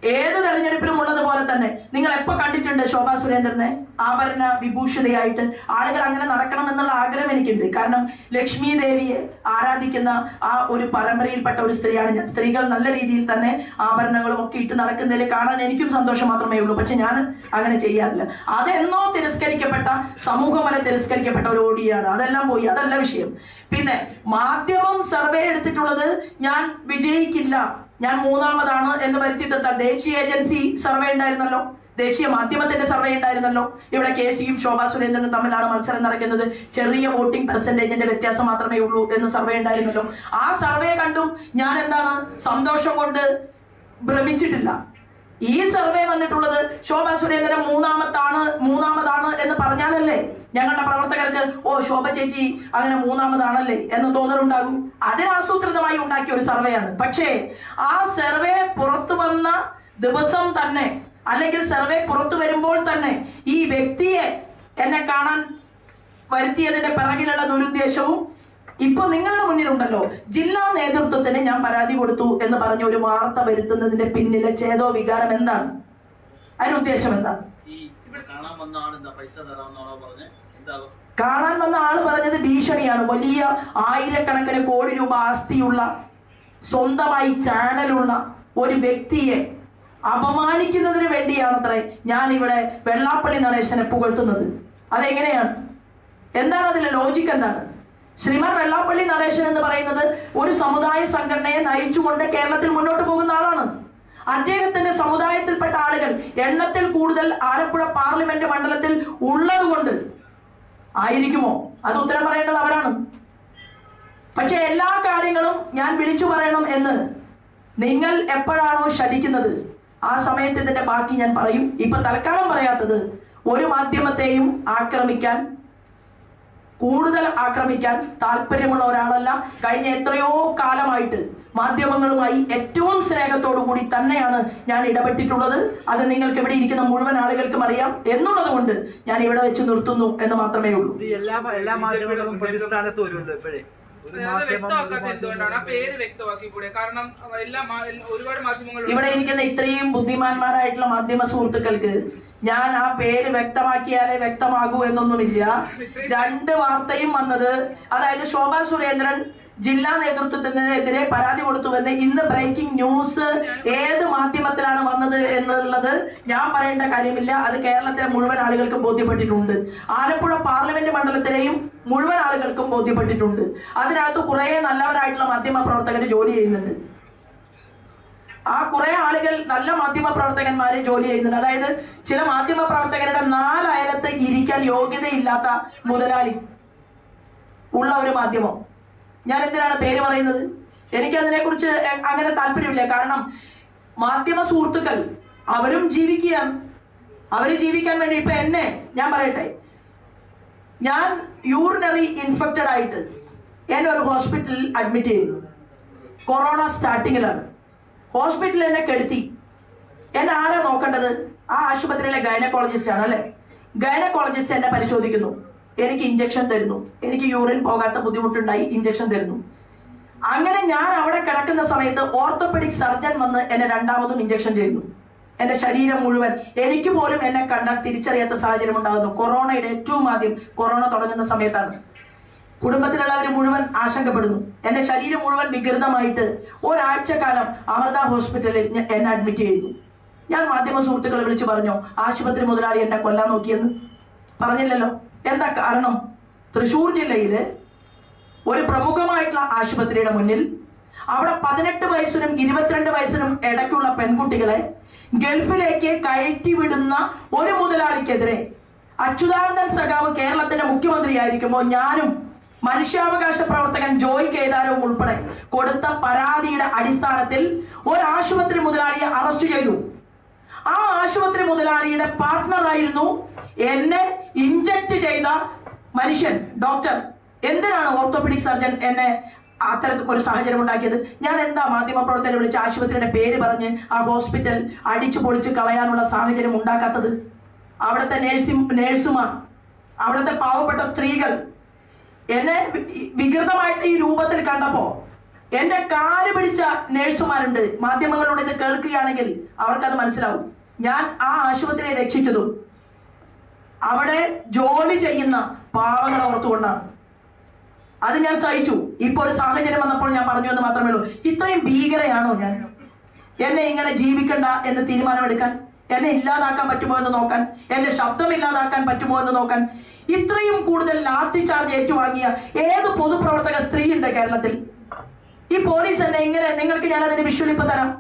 ഏത് തെരഞ്ഞെടുപ്പിലും ഉള്ളതുപോലെ തന്നെ നിങ്ങൾ എപ്പോ കണ്ടിട്ടുണ്ട് ശോഭാ സുരേന്ദ്രനെ ആഭരണ വിഭൂഷിതയായിട്ട്? ആളുകൾ അങ്ങനെ നടക്കണം എന്നുള്ള ആഗ്രഹം എനിക്കുണ്ട്. കാരണം ലക്ഷ്മി ദേവിയെ ആരാധിക്കുന്ന ആ ഒരു പരമ്പരയിൽപ്പെട്ട ഒരു സ്ത്രീയാണ് ഞാൻ. സ്ത്രീകൾ നല്ല രീതിയിൽ തന്നെ ആഭരണങ്ങളും ഒക്കെ ഇട്ട് നടക്കുന്നതിൽ കാണാൻ എനിക്കും സന്തോഷം മാത്രമേ ഉള്ളൂ. പക്ഷെ ഞാൻ അങ്ങനെ ചെയ്യാറില്ല. അതെന്നോ തിരസ്കരിക്കപ്പെട്ട, സമൂഹം വരെ തിരസ്കരിക്കപ്പെട്ട ഒരു ഓഡിയാണ്. അതെല്ലാം പോയി, അതല്ല വിഷയം. പിന്നെ മാധ്യമം സർവേ എടുത്തിട്ടുള്ളത് ഞാൻ വിജയിക്കില്ല, ഞാൻ 3ാമതാണ് എന്ന് വരുത്തി തീർത്താൽ, ദേശീയ ഏജൻസി സർവേ ഉണ്ടായിരുന്നല്ലോ, ദേശീയ മാധ്യമത്തിന്റെ സർവേ ഉണ്ടായിരുന്നല്ലോ. ഇവിടെ KCയും ശോഭാ സുരേന്ദ്രനും തമ്മിലാണ് മത്സരം നടക്കുന്നത്, ചെറിയ വോട്ടിംഗ് പെർസെന്റേജിന്റെ വ്യത്യാസം മാത്രമേ ഉള്ളൂ എന്ന് സർവേ ഉണ്ടായിരുന്നല്ലോ. ആ സർവേ കണ്ടും ഞാൻ എന്താണ് സന്തോഷം കൊണ്ട് ഭ്രമിച്ചിട്ടില്ല. ഈ സർവേ വന്നിട്ടുള്ളത് ശോഭാ സുരേന്ദ്രൻ 3ാമതാണ് എന്ന് പറഞ്ഞാലല്ലേ ഞങ്ങളുടെ പ്രവർത്തകർക്ക് ശോഭ ചേച്ചി അങ്ങനെ 3ാമതാണല്ലേ എന്ന് തോന്നലുണ്ടാകും. അതിനാസൂത്രിതമായി ഉണ്ടാക്കിയ ഒരു സർവേയാണ്. പക്ഷേ ആ സർവേ പുറത്തു വന്ന ദിവസം തന്നെ, അല്ലെങ്കിൽ സർവേ പുറത്തു വരുമ്പോൾ തന്നെ ഈ വ്യക്തിയെ എന്നെ കാണാൻ വരുത്തിയതിന്റെ പിറകിലുള്ള ദുരുദ്ദേശവും ഇപ്പൊ നിങ്ങളുടെ മുന്നിലുണ്ടല്ലോ, ജില്ലാ നേതൃത്വത്തിന് ഞാൻ പരാതി കൊടുത്തു എന്ന് പറഞ്ഞ ഒരു വാർത്ത വരുത്തുന്നതിന്റെ പിന്നിലെ ചേതോ വികാരം എന്താണ്? അതിന്റെ ഉദ്ദേശം എന്താണ്? കാണാൻ വന്ന ആള് പറഞ്ഞത് ഭീഷണിയാണ്. വലിയ ആയിരക്കണക്കിന് കോടി രൂപ ആസ്തിയുള്ള, സ്വന്തമായി ചാനലുള്ള ഒരു വ്യക്തിയെ അപമാനിക്കുന്നതിന് വേണ്ടിയാണത്രേ ഞാൻ ഇവിടെ വെള്ളാപ്പള്ളി നടേശനെ പുകഴ്ത്തുന്നത്. അതെങ്ങനെയാണ്? എന്താണ് അതിലെ ലോജിക്ക്? എന്താണ്? ശ്രീമാൻ വെള്ളാപ്പള്ളി നടേശൻ എന്ന് പറയുന്നത് ഒരു സമുദായ സംഘടനയെ നയിച്ചുകൊണ്ട് കേരളത്തിൽ മുന്നോട്ട് പോകുന്ന ആളാണ്. അദ്ദേഹത്തിന്റെ സമുദായത്തിൽപ്പെട്ട ആളുകൾ എണ്ണത്തിൽ കൂടുതൽ ആലപ്പുഴ പാർലമെന്റ് മണ്ഡലത്തിൽ ഉള്ളത് കൊണ്ട് ആയിരിക്കുമോ? അത് ഉത്തരം പറയേണ്ടത് അവരാണ്. പക്ഷെ എല്ലാ കാര്യങ്ങളും ഞാൻ വിളിച്ചു പറയണം എന്ന് നിങ്ങൾ എപ്പോഴാണോ ശഠിക്കുന്നത് ആ സമയത്ത് ഇതിന്റെ ബാക്കി ഞാൻ പറയും. ഇപ്പൊ തൽക്കാലം പറയാത്തത്, ഒരു മാധ്യമത്തെയും കൂടുതൽ ആക്രമിക്കാൻ താല്പര്യമുള്ള ഒരാളല്ല. കഴിഞ്ഞ എത്രയോ കാലമായിട്ട് മാധ്യമങ്ങളുമായി ഏറ്റവും സ്നേഹത്തോടു കൂടി തന്നെയാണ് ഞാൻ ഇടപെട്ടിട്ടുള്ളത്. അത് നിങ്ങൾക്ക് ഇവിടെ ഇരിക്കുന്ന മുഴുവൻ ആളുകൾക്കും അറിയാം എന്നുള്ളത് കൊണ്ട് ഞാൻ ഇവിടെ വെച്ച് നിർത്തുന്നു എന്ന് മാത്രമേ ഉള്ളൂ. എല്ലാ മാധ്യമങ്ങളും പ്രതിസ്ഥാനത്ത് വരുമല്ലോ ഇപ്പോഴേ. ഇവിടെ ഇരിക്കുന്ന ഇത്രയും ബുദ്ധിമാന്മാരായിട്ടുള്ള മാധ്യമ സുഹൃത്തുക്കൾക്ക് ഞാൻ ആ പേര് വ്യക്തമാക്കിയാലേ വ്യക്തമാകൂ എന്നൊന്നുമില്ല. 2 വാർത്തയും വന്നത്, അതായത് ശോഭാ സുരേന്ദ്രൻ ജില്ലാ നേതൃത്വത്തിനെതിരെ പരാതി കൊടുത്തുവെന്ന് ഇന്ന് ബ്രേക്കിംഗ് ന്യൂസ് ഏത് മാധ്യമത്തിലാണ് വന്നത് എന്നുള്ളത് ഞാൻ പറയേണ്ട കാര്യമില്ല. അത് കേരളത്തിലെ മുഴുവൻ ആളുകൾക്കും ബോധ്യപ്പെട്ടിട്ടുണ്ട്. ആലപ്പുഴ പാർലമെന്റ് മണ്ഡലത്തിലെയും മുഴുവൻ ആളുകൾക്കും ബോധ്യപ്പെട്ടിട്ടുണ്ട്. അതിനകത്ത് കുറെ നല്ലവരായിട്ടുള്ള മാധ്യമ പ്രവർത്തകർ ജോലി ചെയ്യുന്നുണ്ട്. ആ കുറെ ആളുകൾ നല്ല മാധ്യമ പ്രവർത്തകന്മാരെ ജോലി ചെയ്യുന്നുണ്ട്. അതായത് ചില മാധ്യമ പ്രവർത്തകരുടെ 4 അയലത്ത് ഇരിക്കാൻ യോഗ്യതയില്ലാത്ത മുതലാളി ഉള്ള ഒരു മാധ്യമം. ഞാൻ എന്തിനാണ് പേര് പറയുന്നത്? എനിക്കതിനെ കുറിച്ച് അങ്ങനെ താല്പര്യമില്ല. കാരണം മാധ്യമ സുഹൃത്തുക്കൾ അവരും ജീവിക്കുകയാണ്. അവര് ജീവിക്കാൻ വേണ്ടി ഇപ്പൊ എന്നെ ഞാൻ പറയട്ടെ, ഞാൻ യൂറിനറി ഇൻഫെക്റ്റഡ് ആയിട്ട് എന്നെ ഒരു ഹോസ്പിറ്റലിൽ അഡ്മിറ്റ് ചെയ്തു. കൊറോണ സ്റ്റാർട്ടിങ്ങിലാണ്. ഹോസ്പിറ്റലിൽ എന്നെ കെടുത്തി. എന്നെ ആരാ നോക്കേണ്ടത്? ആ ആശുപത്രിയിലെ ഗൈനക്കോളജിസ്റ്റ് ആണ്. അല്ലെ, ഗൈനക്കോളജിസ്റ്റ് എന്നെ പരിശോധിക്കുന്നു, എനിക്ക് ഇഞ്ചക്ഷൻ തരുന്നു. എനിക്ക് യൂറിൻ പോകാത്ത ബുദ്ധിമുട്ടുണ്ടായി, ഇഞ്ചക്ഷൻ തരുന്നു. അങ്ങനെ ഞാൻ അവിടെ കിടക്കുന്ന സമയത്ത് ഓർത്തോപെഡിക് സർജൻ വന്ന് എന്നെ 2ാമതും ഇഞ്ചക്ഷൻ ചെയ്യുന്നു. എന്റെ ശരീരം മുഴുവൻ, എനിക്ക് പോലും എന്നെ കണ്ടാൽ തിരിച്ചറിയാത്ത സാഹചര്യം ഉണ്ടാകുന്നു. കൊറോണയുടെ ഏറ്റവും ആദ്യം കൊറോണ തുടങ്ങുന്ന സമയത്താണ്. കുടുംബത്തിലുള്ളവർ മുഴുവൻ ആശങ്കപ്പെടുന്നു. എന്റെ ശരീരം മുഴുവൻ വികൃതമായിട്ട് ഒരാഴ്ചക്കാലം അമൃത ഹോസ്പിറ്റലിൽ എന്നെ അഡ്മിറ്റ് ചെയ്തു. ഞാൻ മാധ്യമ സുഹൃത്തുക്കളെ വിളിച്ചു പറഞ്ഞോ ആശുപത്രി മുതലാളി എന്നെ കൊല്ലാൻ നോക്കിയെന്ന്? പറഞ്ഞില്ലല്ലോ. എന്താ കാരണം? തൃശ്ശൂർ ജില്ലയില് ഒരു പ്രമുഖമായിട്ടുള്ള ആശുപത്രിയുടെ മുന്നിൽ അവിടെ 18 വയസ്സിനും 22 വയസ്സിനും ഇടയ്ക്കുള്ള പെൺകുട്ടികളെ ഗൾഫിലേക്ക് കയറ്റി വിടുന്ന ഒരു മുതലാളിക്കെതിരെ അച്യുതാനന്ദൻ സഖാവ് കേരളത്തിന്റെ മുഖ്യമന്ത്രിയായിരിക്കുമ്പോൾ ഞാനും മനുഷ്യാവകാശ പ്രവർത്തകൻ ജോയ് കേദാരവും ഉൾപ്പെടെ കൊടുത്ത പരാതിയുടെ അടിസ്ഥാനത്തിൽ ഒരു ആശുപത്രി മുതലാളിയെ അറസ്റ്റ് ചെയ്തു. ആ ആശുപത്രി മുതലാളിയുടെ പാർട്ട്ണറായിരുന്നു എന്നെ ഇഞ്ചക്ട് ചെയ്ത മനുഷ്യൻ, ഡോക്ടർ. എന്തിനാണ് ഓർത്തോപെഡിക് സർജൻ എന്നെ അത്തരത്തിൽ ഒരു സാഹചര്യം ഉണ്ടാക്കിയത്? ഞാൻ എന്താ മാധ്യമ പ്രവർത്തകരെ വിളിച്ച് ആശുപത്രിയുടെ പേര് പറഞ്ഞ് ആ ഹോസ്പിറ്റൽ അടിച്ചു പൊളിച്ച് കളയാനുള്ള സാഹചര്യം ഉണ്ടാക്കാത്തത്? അവിടുത്തെ നേഴ്സുമാർ, അവിടുത്തെ പാവപ്പെട്ട സ്ത്രീകൾ എന്നെ വികൃതമായിട്ട് ഈ രൂപത്തിൽ കണ്ടപ്പോ എന്റെ കാല് പിടിച്ച നേഴ്സുമാരുണ്ട്. മാധ്യമങ്ങളോട് ഇത് കേൾക്കുകയാണെങ്കിൽ അവർക്കത് മനസ്സിലാവും. ഞാൻ ആ ആശുപത്രിയെ രക്ഷിച്ചതും അവിടെ ജോലി ചെയ്യുന്ന പാവങ്ങളെ ഓർത്തുകൊണ്ടാണ്. അത് ഞാൻ സഹിച്ചു. ഇപ്പൊ ഒരു സാഹചര്യം വന്നപ്പോൾ ഞാൻ പറഞ്ഞു എന്ന് മാത്രമേ ഉള്ളൂ. ഇത്രയും ഭീകരയാണോ ഞാൻ? എന്നെ ഇങ്ങനെ ജീവിക്കണ്ട എന്ന് തീരുമാനമെടുക്കാൻ, എന്നെ ഇല്ലാതാക്കാൻ പറ്റുമോ എന്ന് നോക്കാൻ, എന്റെ ശബ്ദം ഇല്ലാതാക്കാൻ പറ്റുമോ എന്ന് നോക്കാൻ ഇത്രയും കൂടുതൽ ലാത്തി ചാർജ് ഏറ്റുവാങ്ങിയ ഏത് പൊതുപ്രവർത്തക സ്ത്രീ ഉണ്ട് കേരളത്തിൽ? ഈ പോലീസ് എന്നെ ഇങ്ങനെ, നിങ്ങൾക്ക് ഞാൻ അതിന്റെ വിഷ്വലിപ്പ് തരാം.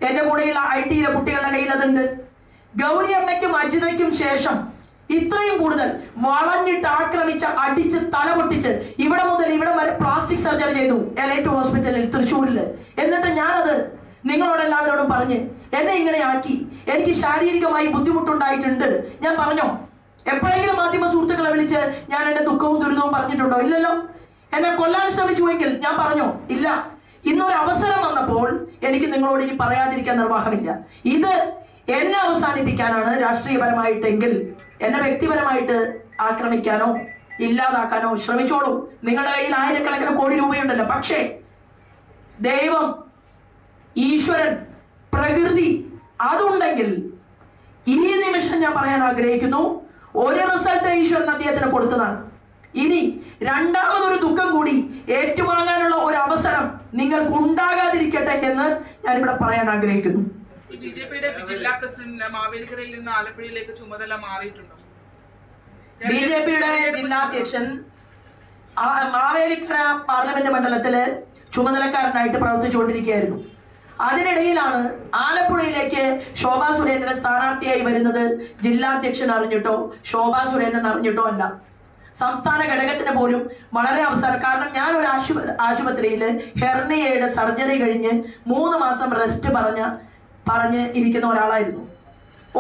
എന്റെ കൂടെയുള്ള IT കുട്ടികളുടെ കയ്യിൽ അതുണ്ട്. ഗൗരി അമ്മയ്ക്കും അജിതയ്ക്കും ശേഷം ഇത്രയും കൂടുതൽ വളഞ്ഞിട്ട് ആക്രമിച്ച് അടിച്ച് തല പൊട്ടിച്ച് ഇവിടെ മുതൽ ഇവിടെ വരെ പ്ലാസ്റ്റിക് സർജറി ചെയ്തു L2 ഹോസ്പിറ്റലിൽ തൃശ്ശൂരില്. എന്നിട്ട് ഞാനത് നിങ്ങളോട് എല്ലാവരോടും പറഞ്ഞ് എന്നെ ഇങ്ങനെ ആക്കി, എനിക്ക് ശാരീരികമായി ബുദ്ധിമുട്ടുണ്ടായിട്ടുണ്ട്. ഞാൻ പറഞ്ഞോ? എപ്പോഴെങ്കിലും മാധ്യമ സുഹൃത്തുക്കളെ വിളിച്ച് ഞാൻ എന്റെ ദുഃഖവും ദുരിതവും പറഞ്ഞിട്ടുണ്ടോ? ഇല്ലല്ലോ. എന്നെ കൊല്ലാൻ ശ്രമിച്ചുവെങ്കിൽ ഞാൻ പറഞ്ഞോ? ഇല്ല. ഇന്നൊരു അവസരം വന്നപ്പോൾ എനിക്ക് നിങ്ങളോട് ഇനി പറയാതിരിക്കാൻ നിർവാഹമില്ല. ഇത് എന്നെ അവസാനിപ്പിക്കാനാണ് രാഷ്ട്രീയപരമായിട്ടെങ്കിൽ, എന്നെ വ്യക്തിപരമായിട്ട് ആക്രമിക്കാനോ ഇല്ലാതാക്കാനോ ശ്രമിച്ചോളൂ. നിങ്ങളുടെ കയ്യിൽ ആയിരക്കണക്കിന് കോടി രൂപയുണ്ടല്ലോ. പക്ഷേ ദൈവം, ഈശ്വരൻ, പ്രകൃതി അതുണ്ടെങ്കിൽ ഈ നിമിഷം ഞാൻ പറയാൻ ആഗ്രഹിക്കുന്നു, ഒരു റിസൾട്ട് ഈശ്വരൻ അദ്ദേഹത്തിന് കൊടുത്തതാണ്. ഇനി രണ്ടാമതൊരു ദുഃഖം കൂടി ഏറ്റുവാങ്ങാനുള്ള ഒരു അവസരം നിങ്ങൾക്ക് ഉണ്ടാകാതിരിക്കട്ടെ എന്ന് ഞാനിവിടെ പറയാൻ ആഗ്രഹിക്കുന്നു. ബിജെപിയുടെ ജില്ലാ പ്രസിഡന്റ് മാവേലിക്കരയിൽ നിന്ന് ആലപ്പുഴയിലേക്ക് ചുമതല മാറിയിട്ടുണ്ടോ? ബിജെപിയുടെ ജില്ലാ അധ്യക്ഷൻ മാവേലിക്കര പാർലമെന്റ് മണ്ഡലത്തില് ചുമതലക്കാരനായിട്ട് പ്രവർത്തിച്ചുകൊണ്ടിരിക്കുകയായിരുന്നു. അതിനിടയിലാണ് ആലപ്പുഴയിലേക്ക് ശോഭാ സുരേന്ദ്രൻ സ്ഥാനാർത്ഥിയായി വരുന്നത്. ജില്ലാ അധ്യക്ഷൻ അറിഞ്ഞിട്ടോ ശോഭാ സുരേന്ദ്രൻ അറിഞ്ഞിട്ടോ അല്ല. സംസ്ഥാന ഘടകത്തിന് പോലും വളരെ അവസരം. കാരണം ഞാൻ ഒരു ആശുപത്രിയിൽ ഹെർണിയയുടെ സർജറി കഴിഞ്ഞ് 3 മാസം റെസ്റ്റ് പറഞ്ഞ് ഇരിക്കുന്ന ഒരാളായിരുന്നു.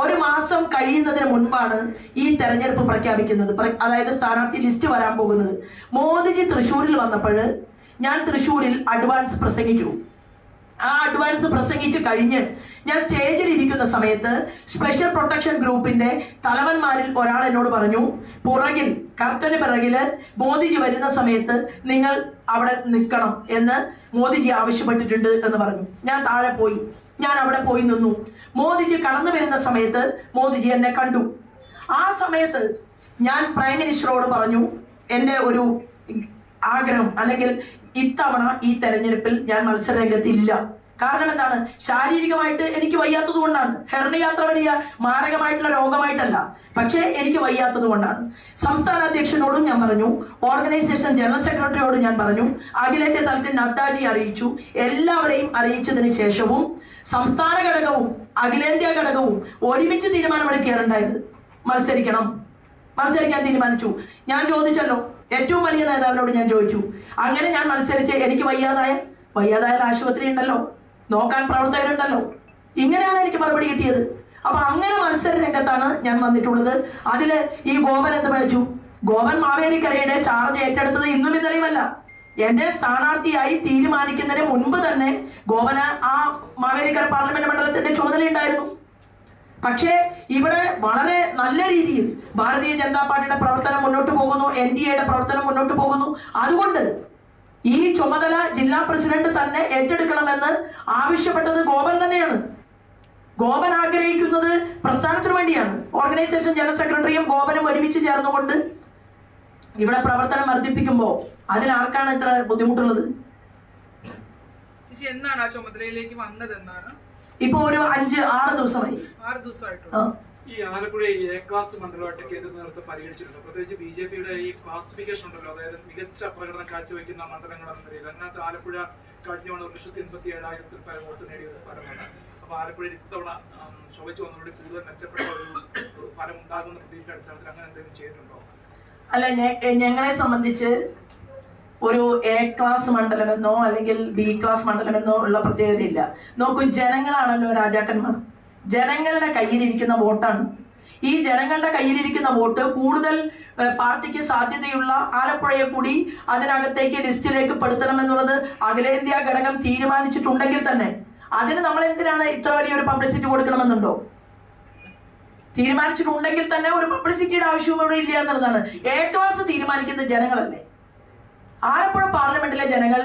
1 മാസം കഴിയുന്നതിന് മുൻപാണ് ഈ തെരഞ്ഞെടുപ്പ് പ്രഖ്യാപിക്കുന്നത്, അതായത് സ്ഥാനാർത്ഥി ലിസ്റ്റ് വരാൻ പോകുന്നത്. മോദിജി തൃശ്ശൂരിൽ വന്നപ്പോൾ ഞാൻ തൃശ്ശൂരിൽ അഡ്വാൻസ് പ്രസംഗിച്ചു. ആ അഡ്വാൻസ് പ്രസംഗിച്ച് കഴിഞ്ഞ് ഞാൻ സ്റ്റേജിൽ ഇരിക്കുന്ന സമയത്ത് സ്പെഷ്യൽ പ്രൊട്ടക്ഷൻ ഗ്രൂപ്പിന്റെ തലവന്മാരിൽ ഒരാൾ എന്നോട് പറഞ്ഞു, പുറകിൽ കർട്ടന് പിറകില് മോദിജി വരുന്ന സമയത്ത് നിങ്ങൾ അവിടെ നിൽക്കണം എന്ന് മോദിജി ആവശ്യപ്പെട്ടിട്ടുണ്ട് എന്ന് പറഞ്ഞു. ഞാൻ താഴെ പോയി, ഞാൻ അവിടെ പോയി നിന്നു. മോദിജി കടന്നു വരുന്ന സമയത്ത് മോദിജി എന്നെ കണ്ടു. ആ സമയത്ത് ഞാൻ പ്രൈം മിനിസ്റ്ററോട് പറഞ്ഞു, എൻ്റെ ഒരു ആഗ്രഹം, അല്ലെങ്കിൽ ഇത്തവണ ഈ തെരഞ്ഞെടുപ്പിൽ ഞാൻ മത്സര രംഗത്തില്ല. കാരണം എന്താണ്? ശാരീരികമായിട്ട് എനിക്ക് വയ്യാത്തത് കൊണ്ടാണ്. ഹെർണിയ അത്ര വലിയ മാരകമായിട്ടുള്ള രോഗമായിട്ടല്ല, പക്ഷേ എനിക്ക് വയ്യാത്തത് കൊണ്ടാണ്. സംസ്ഥാന അധ്യക്ഷനോടും ഞാൻ പറഞ്ഞു, ഓർഗനൈസേഷൻ ജനറൽ സെക്രട്ടറിയോടും ഞാൻ പറഞ്ഞു, അഖിലേന്ത്യാ തലത്തിൽ നദ്ദാജി അറിയിച്ചു. എല്ലാവരെയും അറിയിച്ചതിന് ശേഷവും സംസ്ഥാന ഘടകവും അഖിലേന്ത്യാ ഘടകവും ഒരുമിച്ച് തീരുമാനമെടുക്കുകയാണ് ഉണ്ടായത്. മത്സരിക്കാൻ തീരുമാനിച്ചു. ഞാൻ ചോദിച്ചല്ലോ, ഏറ്റവും വലിയ നേതാവിനോട് ഞാൻ ചോദിച്ചു, അങ്ങനെ ഞാൻ മത്സരിച്ച് എനിക്ക് വയ്യാതായ ആശുപത്രി ഉണ്ടല്ലോ, നോക്കാൻ പ്രവർത്തകരുണ്ടല്ലോ, ഇങ്ങനെയാണ് എനിക്ക് മറുപടി കിട്ടിയത്. അപ്പൊ അങ്ങനെ മത്സര രംഗത്താണ് ഞാൻ വന്നിട്ടുള്ളത്. അതില് ഈ ഗോപൻ എന്ത് പഠിച്ചു? ഗോപൻ മാവേലിക്കരയുടെ ചാർജ് ഏറ്റെടുത്തത് ഇന്നും ഇന്നലെയുമല്ല. എന്റെ സ്ഥാനാർത്ഥിയായി തീരുമാനിക്കുന്നതിന് മുൻപ് തന്നെ ഗോപന് ആ മാവേലിക്കര പാർലമെന്റ് മണ്ഡലത്തിന്റെ ചുമതല ഉണ്ടായിരുന്നു. പക്ഷേ ഇവിടെ വളരെ നല്ല രീതിയിൽ ഭാരതീയ ജനതാ പാർട്ടിയുടെ പ്രവർത്തനം മുന്നോട്ട് പോകുന്നു, NDAയുടെ പ്രവർത്തനം മുന്നോട്ട് പോകുന്നു. അതുകൊണ്ട് ഈ ചുമതല ജില്ലാ പ്രസിഡന്റ് തന്നെ ഏറ്റെടുക്കണമെന്ന് ആവശ്യപ്പെട്ടത് ഗോപൻ തന്നെയാണ്. ഗോപൻ ആഗ്രഹിക്കുന്നത് പ്രസ്ഥാനത്തിനു വേണ്ടിയാണ്. ഓർഗനൈസേഷൻ ജനറൽ സെക്രട്ടറിയും ഗോപനും ഒരുമിച്ച് ചേർന്നുകൊണ്ട് ഇവിടെ പ്രവർത്തനം വർദ്ധിപ്പിക്കുമ്പോൾ അതിലാർക്കാണ് ഇത്ര ബുദ്ധിമുട്ടുള്ളത്? എന്നാണ് ആ ചുമതലയിലേക്ക് വന്നത്? എന്നാണ് ഇപ്പൊ ഒരു 5-6 ദിവസമായി. 6 ദിവസമായിട്ടോ? ഈ ആലപ്പുഴ A ക്ലാസ് മണ്ഡലമായിട്ട് കേന്ദ്ര നേതൃത്വം പരിഗണിച്ചിട്ടുണ്ട്. പ്രത്യേകിച്ച് BJPയുടെ ഈ ക്ലാസിഫിക്കേഷൻ ഉണ്ടല്ലോ, അതായത് മികച്ച പ്രകടനം കാഴ്ചവെക്കുന്ന മണ്ഡലങ്ങൾ എന്ന നിലയിൽ. അതിനകത്ത് ആലപ്പുഴ കഴിഞ്ഞ 1,87,000 പരം വോട്ട് നേടിയ ഒരു സ്ഥലമാണ്. അപ്പൊ ആലപ്പുഴയിൽ ഇത്തവണ ശോഭിച്ചു വന്നതോടെ കൂടുതൽ മെച്ചപ്പെട്ട ഒരു ഫലം ഉണ്ടാകുന്ന പ്രതീക്ഷ അടിസ്ഥാനത്തിൽ അങ്ങനെ എന്തെങ്കിലും ചെയ്തിട്ടുണ്ടോ? അല്ല, ഞങ്ങളെ സംബന്ധിച്ച് ഒരു A ക്ലാസ് മണ്ഡലമെന്നോ അല്ലെങ്കിൽ B ക്ലാസ് മണ്ഡലമെന്നോ ഉള്ള പ്രത്യേകതയില്ല. നോക്കൂ, ജനങ്ങളാണല്ലോ രാജാക്കന്മാർ. ജനങ്ങളുടെ കയ്യിലിരിക്കുന്ന വോട്ടാണ്. ഈ ജനങ്ങളുടെ കയ്യിലിരിക്കുന്ന വോട്ട് കൂടുതൽ പാർട്ടിക്ക് സാധ്യതയുള്ള ആലപ്പുഴയെ കൂടി അതിനകത്തേക്ക് ലിസ്റ്റിലേക്ക് പെടുത്തണമെന്നുള്ളത് അഖിലേന്ത്യാ ഘടകം തീരുമാനിച്ചിട്ടുണ്ടെങ്കിൽ തന്നെ അതിന് നമ്മൾ എന്തിനാണ് ഇത്ര വലിയൊരു പബ്ലിസിറ്റി കൊടുക്കണമെന്നുണ്ടോ? തീരുമാനിച്ചിട്ടുണ്ടെങ്കിൽ തന്നെ ഒരു പബ്ലിസിറ്റിയുടെ ആവശ്യവും ഇവിടെ ഇല്ല എന്നുള്ളതാണ്. A ക്ലാസ് തീരുമാനിക്കുന്നത് ജനങ്ങളല്ലേ. ആലപ്പുഴ പാർലമെന്റിലെ ജനങ്ങൾ,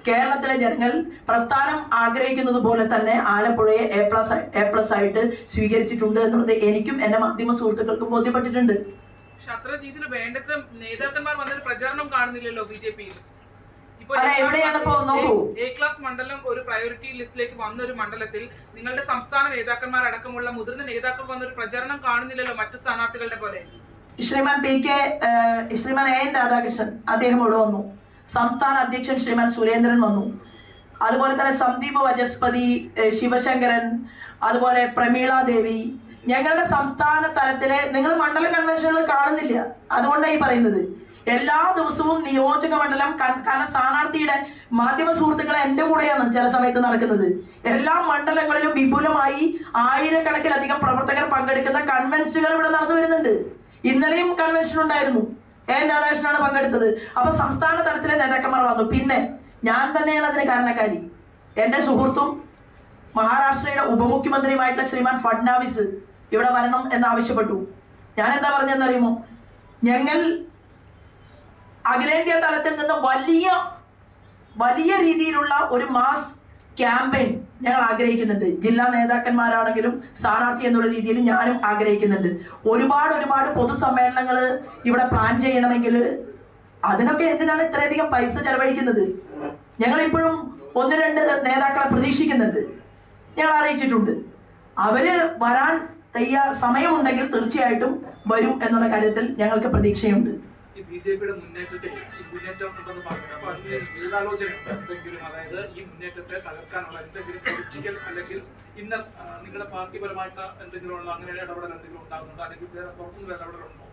കേരളത്തിലെ ജനങ്ങൾ പ്രസ്ഥാനം ആഗ്രഹിക്കുന്നത് പോലെ തന്നെ ആലപ്പുഴയെ A+ ആയിട്ട് സ്വീകരിച്ചിട്ടുണ്ട് എന്നുള്ളത് എനിക്കും എന്റെ മാധ്യമ സുഹൃത്തുക്കൾക്കും ബോധ്യപ്പെട്ടിട്ടുണ്ട്. പക്ഷെ അത്ര രീതിയിൽ വേണ്ടത്ര നേതാക്കന്മാർ വന്നൊരു പ്രചാരണം കാണുന്നില്ലല്ലോ BJPയിൽ. എവിടെയാണ് ഇപ്പോ? നോക്കൂ, A ക്ലാസ് മണ്ഡലം ഒരു പ്രയോറിറ്റി ലിസ്റ്റിലേക്ക് വന്ന ഒരു മണ്ഡലത്തിൽ നിങ്ങളുടെ സംസ്ഥാന നേതാക്കന്മാർ അടക്കമുള്ള മുതിർന്ന നേതാക്കൾ വന്നൊരു പ്രചാരണം കാണുന്നില്ലല്ലോ മറ്റു സ്ഥാനാർത്ഥികളുടെ പോലെ. ശ്രീമാൻ AN രാധാകൃഷ്ണൻ അദ്ദേഹം ഇവിടെ വന്നു. സംസ്ഥാന അധ്യക്ഷൻ ശ്രീമാൻ സുരേന്ദ്രൻ വന്നു. അതുപോലെ തന്നെ സന്ദീപ് വചസ്പതി, ശിവശങ്കരൻ, അതുപോലെ പ്രമീള ദേവി. ഞങ്ങളുടെ സംസ്ഥാന തലത്തിലെ നിങ്ങൾ മണ്ഡല കൺവെൻഷനുകൾ കാണുന്നില്ല. അതുകൊണ്ടാണ് ഈ പറയുന്നത്. എല്ലാ ദിവസവും നിയോജക മണ്ഡലം കാരണം സ്ഥാനാർത്ഥിയുടെ മാധ്യമ സുഹൃത്തുക്കളെ എന്റെ കൂടെയാണ് ചില സമയത്ത് നടക്കുന്നത്. എല്ലാ മണ്ഡലങ്ങളിലും വിപുലമായി ആയിരക്കണക്കിലധികം പ്രവർത്തകർ പങ്കെടുക്കുന്ന കൺവെൻഷനുകൾ ഇവിടെ നടന്നു വരുന്നുണ്ട്. ഇന്നലെയും കൺവെൻഷൻ ഉണ്ടായിരുന്നു. AN രാധാകൃഷ്ണനാണ് പങ്കെടുത്തത്. അപ്പൊ സംസ്ഥാന തലത്തിലെ നേതാക്കന്മാർ വന്നു. പിന്നെ ഞാൻ തന്നെയാണ് അതിന് കാരണക്കാരി. എന്റെ സുഹൃത്തും മഹാരാഷ്ട്രയുടെ ഉപമുഖ്യമന്ത്രിയുമായിട്ടുള്ള ശ്രീമാൻ ഫഡ്നാവിസ് ഇവിടെ വരണം എന്നാവശ്യപ്പെട്ടു. ഞാൻ എന്താ പറഞ്ഞെന്നറിയുമോ? ഞങ്ങൾ അഖിലേന്ത്യാ തലത്തിൽ നിന്ന് വലിയ രീതിയിലുള്ള ഒരു മാസ് ക്യാമ്പയിൻ ഞങ്ങൾ ആഗ്രഹിക്കുന്നുണ്ട്. ജില്ലാ നേതാക്കന്മാരാണെങ്കിലും സ്ഥാനാർത്ഥി എന്നുള്ള രീതിയിൽ ഞാനും ആഗ്രഹിക്കുന്നുണ്ട്. ഒരുപാട് പൊതുസമ്മേളനങ്ങൾ ഇവിടെ പ്ലാൻ ചെയ്യണമെങ്കിൽ അതിനൊക്കെ എന്തിനാണ് ഇത്രയധികം പൈസ ചെലവഴിക്കുന്നത്? ഞങ്ങളിപ്പോഴും 1-2 നേതാക്കളെ പ്രതീക്ഷിക്കുന്നുണ്ട്. ഞങ്ങൾ അറിയിച്ചിട്ടുണ്ട്. അവര് വരാൻ സമയമുണ്ടെങ്കിൽ തീർച്ചയായിട്ടും വരും എന്നുള്ള കാര്യത്തിൽ ഞങ്ങൾക്ക് പ്രതീക്ഷയുണ്ട്. ഈ ബിജെപിയുടെ മുന്നേറ്റം ഉണ്ടെന്ന് പറഞ്ഞു. അപ്പൊ അതിന് ഗൂഢാലോചനയുണ്ട് എന്തെങ്കിലും, അതായത് ഈ മുന്നേറ്റത്തെ തകർക്കാനുള്ള എന്തെങ്കിലും പൊളിറ്റിക്കൽ അല്ലെങ്കിൽ ഇന്നർ നിങ്ങളുടെ പാർട്ടിപരമായിട്ട് എന്തെങ്കിലും ഉള്ള അങ്ങനെ ഇടപെടൽ എന്തെങ്കിലും ഉണ്ടാകുന്നുണ്ടോ, അല്ലെങ്കിൽ വേറെ പുറത്തുനിന്ന് ഇടപെടലുണ്ടോ?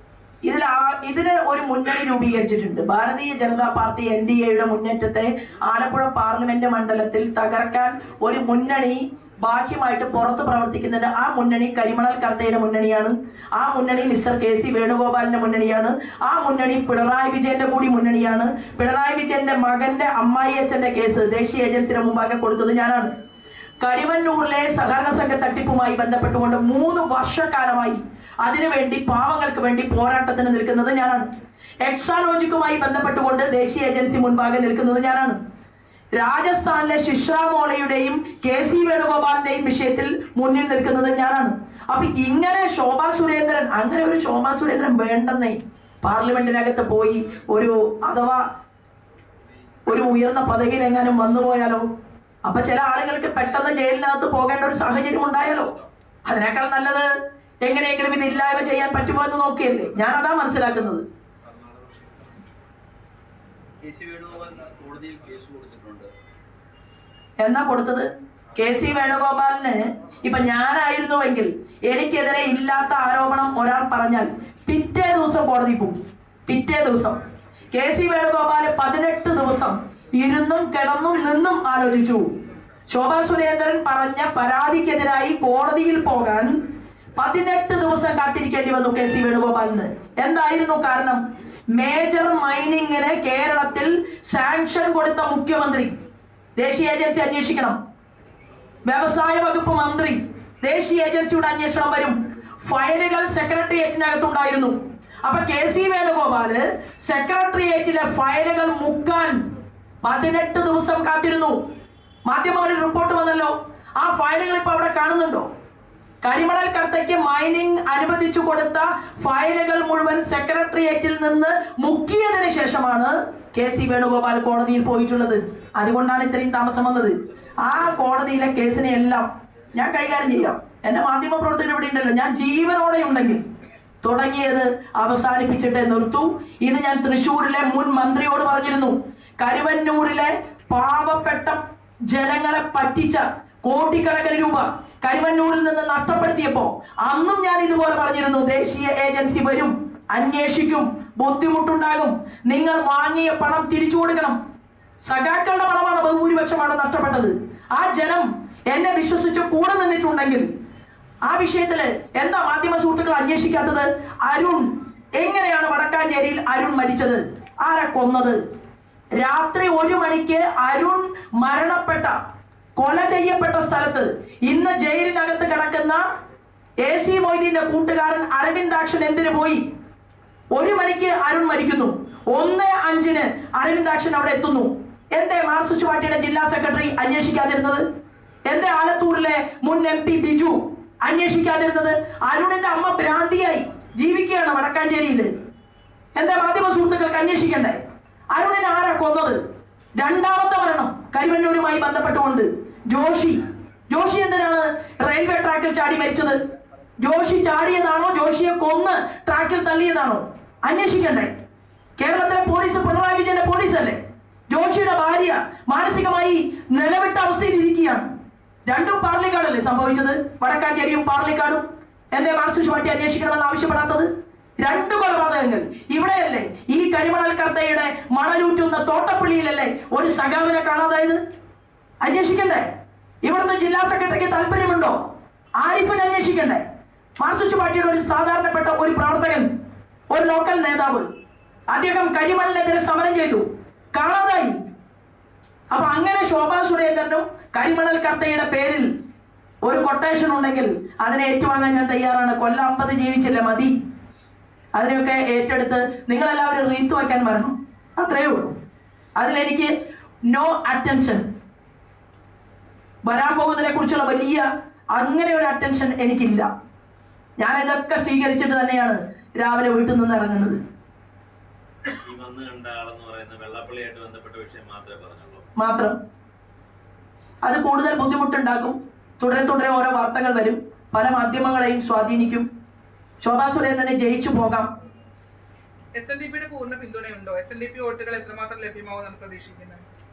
ഇതിന് ഒരു മുന്നണി രൂപീകരിച്ചിട്ടുണ്ട്. ഭാരതീയ ജനതാ പാർട്ടി NDAയുടെ മുന്നേറ്റത്തെ ആലപ്പുഴ പാർലമെന്റ് മണ്ഡലത്തിൽ തകർക്കാൻ ഒരു മുന്നണി ബാഹ്യമായിട്ട് പുറത്ത് പ്രവർത്തിക്കുന്നുണ്ട്. ആ മുന്നണി കരിമണൽ കർത്തയുടെ മുന്നണിയാണ്. ആ മുന്നണി മിസ്റ്റർ KC വേണുഗോപാലിന്റെ മുന്നണിയാണ്. ആ മുന്നണി പിണറായി വിജയന്റെ കൂടി മുന്നണിയാണ്. പിണറായി വിജയന്റെ മകന്റെ അമ്മായിയച്ഛന്റെ കേസ് ദേശീയ ഏജൻസിയുടെ മുമ്പാകെ കൊടുത്തത് ഞാനാണ്. കരിമന്നൂരിലെ സഹകരണ സംഘ തട്ടിപ്പുമായി ബന്ധപ്പെട്ടുകൊണ്ട് 3 വർഷക്കാലമായി അതിനുവേണ്ടി പാവങ്ങൾക്ക് വേണ്ടി പോരാട്ടത്തിന് നിൽക്കുന്നത് ഞാനാണ്. എക്സാലോജിക്കുമായി ബന്ധപ്പെട്ടുകൊണ്ട് ദേശീയ ഏജൻസി മുൻപാകെ നിൽക്കുന്നത് ഞാനാണ്. രാജസ്ഥാനിലെ ശിശ്രാമോളയുടെയും KC വേണുഗോപാലിന്റെയും വിഷയത്തിൽ മുന്നിൽ നിൽക്കുന്നത് ഞാനാണ്. അപ്പൊ ഇങ്ങനെ ശോഭാ സുരേന്ദ്രൻ, അങ്ങനെ ഒരു ശോഭാ സുരേന്ദ്രൻ വേണ്ടെന്നേ. പാർലമെന്റിനകത്ത് പോയി അഥവാ ഒരു ഉയർന്ന പദവിയിൽ എങ്ങാനും വന്നുപോയാലോ, അപ്പൊ ചില ആളുകൾക്ക് പെട്ടെന്ന് ജയിലിനകത്ത് പോകേണ്ട ഒരു സാഹചര്യം ഉണ്ടായാലോ, അതിനേക്കാൾ നല്ലത് എങ്ങനെയെങ്കിലും ഇത് ഇല്ലായ്മ ചെയ്യാൻ പറ്റുമോ എന്ന് നോക്കിയല്ലേ. ഞാൻ അതാ മനസ്സിലാക്കുന്നത്. എന്നാ കൊടുത്തത്? KC വേണുഗോപാലിന് ഇപ്പൊ ഞാനായിരുന്നുവെങ്കിൽ എനിക്കെതിരെ ഇല്ലാത്ത ആരോപണം ഒരാൾ പറഞ്ഞാൽ പിറ്റേ ദിവസം കോടതി പോകും. പിറ്റേ ദിവസം KC വേണുഗോപാല് 18 ദിവസം ഇരുന്നും കിടന്നും നിന്നും ആലോചിച്ചു. ശോഭാ സുരേന്ദ്രൻ പറഞ്ഞ പരാതിക്കെതിരായി കോടതിയിൽ പോകാൻ 18 ദിവസം കാത്തിരിക്കേണ്ടി വന്നു KC വേണുഗോപാലിന്. എന്തായിരുന്നു കാരണം? മേജർ മൈനിങ്ങിന് കേരളത്തിൽ സാങ്ഷൻ കൊടുത്ത മുഖ്യമന്ത്രി ദേശീയ ഏജൻസി അന്വേഷിക്കണം. വ്യവസായ വകുപ്പ് മന്ത്രി ദേശീയ ഏജൻസിയുടെ അന്വേഷണം വരും. ഫയലുകൾ സെക്രട്ടേറിയറ്റിനകത്തുണ്ടായിരുന്നു. അപ്പൊ KC വേണുഗോപാല് സെക്രട്ടേറിയറ്റിലെ ഫയലുകൾ മുക്കാൻ 18 ദിവസം കാത്തിരുന്നു. മാധ്യമങ്ങളിൽ റിപ്പോർട്ട് വന്നല്ലോ. ആ ഫയലുകൾ ഇപ്പൊ അവിടെ കാണുന്നുണ്ടോ? കരിമണൽ കർത്തയ്ക്ക് മൈനിങ് അനുവദിച്ചു കൊടുത്ത ഫയലുകൾ മുഴുവൻ സെക്രട്ടേറിയറ്റിൽ നിന്ന് മുക്കിയതിന് ശേഷമാണ് KC വേണുഗോപാൽ കോടതിയിൽ പോയിട്ടുള്ളത്. അതുകൊണ്ടാണ് ഇത്രയും താമസം വന്നത്. ആ കോടതിയിലെ കേസിനെ എല്ലാം ഞാൻ കൈകാര്യം ചെയ്യാം. എന്റെ മാധ്യമ പ്രവർത്തകർ ഇവിടെ ഉണ്ടല്ലോ. ഞാൻ ജീവനോടെ ഉണ്ടെങ്കിൽ തുടങ്ങിയത് അവസാനിപ്പിച്ചിട്ടേ നിർത്തൂ. ഇത് ഞാൻ തൃശ്ശൂരിലെ മുൻ മന്ത്രിയോട് പറഞ്ഞിരുന്നു. കരുവന്നൂരിലെ പാവപ്പെട്ട ജനങ്ങളെ പറ്റിച്ച കോടിക്കണക്കിന് രൂപ കരുവന്നൂരിൽ നിന്ന് നഷ്ടപ്പെടുത്തിയപ്പോ അന്നും ഞാൻ ഇതുപോലെ പറഞ്ഞിരുന്നു, ദേശീയ ഏജൻസി വരും, അന്വേഷിക്കും, ബുദ്ധിമുട്ടുണ്ടാകും, നിങ്ങൾ വാങ്ങിയ പണം തിരിച്ചു കൊടുക്കണം. സഖാക്കളുടെ പണമാണ് ബഹുഭൂരിപക്ഷമാണ് നഷ്ടപ്പെട്ടത്. ആ ജനം എന്നെ വിശ്വസിച്ച് കൂടെ നിന്നിട്ടുണ്ടെങ്കിൽ ആ വിഷയത്തില് എന്താ മാധ്യമ സുഹൃത്തുക്കൾ അന്വേഷിക്കാത്തത്? അരുൺ, എങ്ങനെയാണ് വടക്കാഞ്ചേരിയിൽ അരുൺ മരിച്ചത്? ആരെ കൊന്നത്? രാത്രി 1 മണിക്ക് അരുൺ കൊല ചെയ്യപ്പെട്ട സ്ഥലത്ത് ഇന്ന് ജയിലിനകത്ത് കിടക്കുന്ന AC മൊയ്തീന്റെ കൂട്ടുകാരൻ അരവിന്ദാക്ഷൻ എന്തിനു പോയി? 1 മണിക്ക് അരുൺ മരിക്കുന്നു. 1:05 അരവിന്ദാക്ഷൻ അവിടെ എത്തുന്നു. എന്തേ മാർക്സിസ്റ്റ് പാർട്ടിയുടെ ജില്ലാ സെക്രട്ടറി അന്വേഷിക്കാതിരുന്നത്? എന്തേ ആലത്തൂരിലെ മുൻ MP ബിജു അന്വേഷിക്കാതിരുന്നത്? അരുണിന്റെ അമ്മ ഭ്രാന്തിയായി ജീവിക്കുകയാണ് വടക്കാഞ്ചേരിയിൽ. എന്താ മാധ്യമ സുഹൃത്തുക്കൾക്ക് അന്വേഷിക്കണ്ടേ? അരുണിനെ ആരാ കൊന്നത്? 2ാമത്തെ മരണം കരിവന്നൂരുമായി ബന്ധപ്പെട്ടുകൊണ്ട് ജോഷി എന്തിനാണ് റെയിൽവേ ട്രാക്കിൽ ചാടി മരിച്ചത്? ജോഷി ചാടിയതാണോ ജോഷിയെ കൊന്ന് ട്രാക്കിൽ തള്ളിയതാണോ? അന്വേഷിക്കണ്ടേ? കേരളത്തിലെ പോലീസ് പിണറായി വിജയന്റെ പോലീസല്ലേ? ജോഷിയുടെ ഭാര്യ മാനസികമായി നിലവിട്ട അവസ്ഥയിൽ ഇരിക്കുകയാണ്. 2ഉം പാർലിക്കാടല്ലേ സംഭവിച്ചത്? വടക്കാഞ്ചേരിയും പാർലിക്കാടും. എന്തേ മാർക്സിസ്റ്റ് പാർട്ടി അന്വേഷിക്കണമെന്ന് ആവശ്യപ്പെടാത്തത്? 2 കൊലപാതകങ്ങൾ ഇവിടെയല്ലേ? ഈ കരിമണൽ കർത്തയുടെ മണലൂറ്റുന്ന തോട്ടപ്പള്ളിയിലല്ലേ ഒരു സഖാവിനെ കാണാതായത്? അന്വേഷിക്കണ്ടേ? ഇവിടുത്തെ ജില്ലാ സെക്രട്ടറിക്ക് താല്പര്യമുണ്ടോ? ആരിഫിനെ അന്വേഷിക്കണ്ടേ? മാർക്സിസ്റ്റ് പാർട്ടിയുടെ ഒരു സാധാരണപ്പെട്ട ഒരു പ്രവർത്തകൻ, ഒരു ലോക്കൽ നേതാവ്, അദ്ദേഹം കരിമണലിനെതിരെ സമരം ചെയ്തു, കാണാതായി. അപ്പൊ അങ്ങനെ ശോഭാ സുരേന്ദ്രനും കരിമണൽ കർത്തയുടെ പേരിൽ ഒരു കൊട്ടേഷൻ ഉണ്ടെങ്കിൽ അതിനെ ഏറ്റുവാങ്ങാൻ ഞാൻ തയ്യാറാണ്. കൊല്ലം 50 ജീവിച്ചില്ല, മതി. അതിനെയൊക്കെ ഏറ്റെടുത്ത് നിങ്ങളെല്ലാവരും റീത്ത് വയ്ക്കാൻ വരണം. അത്രയേ ഉള്ളൂ. അതിലെനിക്ക് നോ അറ്റൻഷൻ, വരാൻ പോകുന്നതിനെ കുറിച്ചുള്ള വലിയ അങ്ങനെ ഒരു അറ്റൻഷൻ എനിക്കില്ല. ഞാൻ ഇതൊക്കെ സ്വീകരിച്ചിട്ട് തന്നെയാണ് രാവിലെ വീട്ടിൽ നിന്ന് ഇറങ്ങുന്നത്. മാത്രം അത് കൂടുതൽ ബുദ്ധിമുട്ടുണ്ടാക്കും. തുടരെ ഓരോ വാർത്തകൾ വരും, പല മാധ്യമങ്ങളെയും സ്വാധീനിക്കും. ശോഭാ സുരേന്ദ്രനെ ജയിച്ചു പോകാം. SNDP പൂർണ്ണ പിന്തുണയുണ്ടോ? SNDP വോട്ടുകൾ എത്രമാത്രം ലഭ്യമാകുമെന്ന് പ്രതീക്ഷിക്കുന്നത്?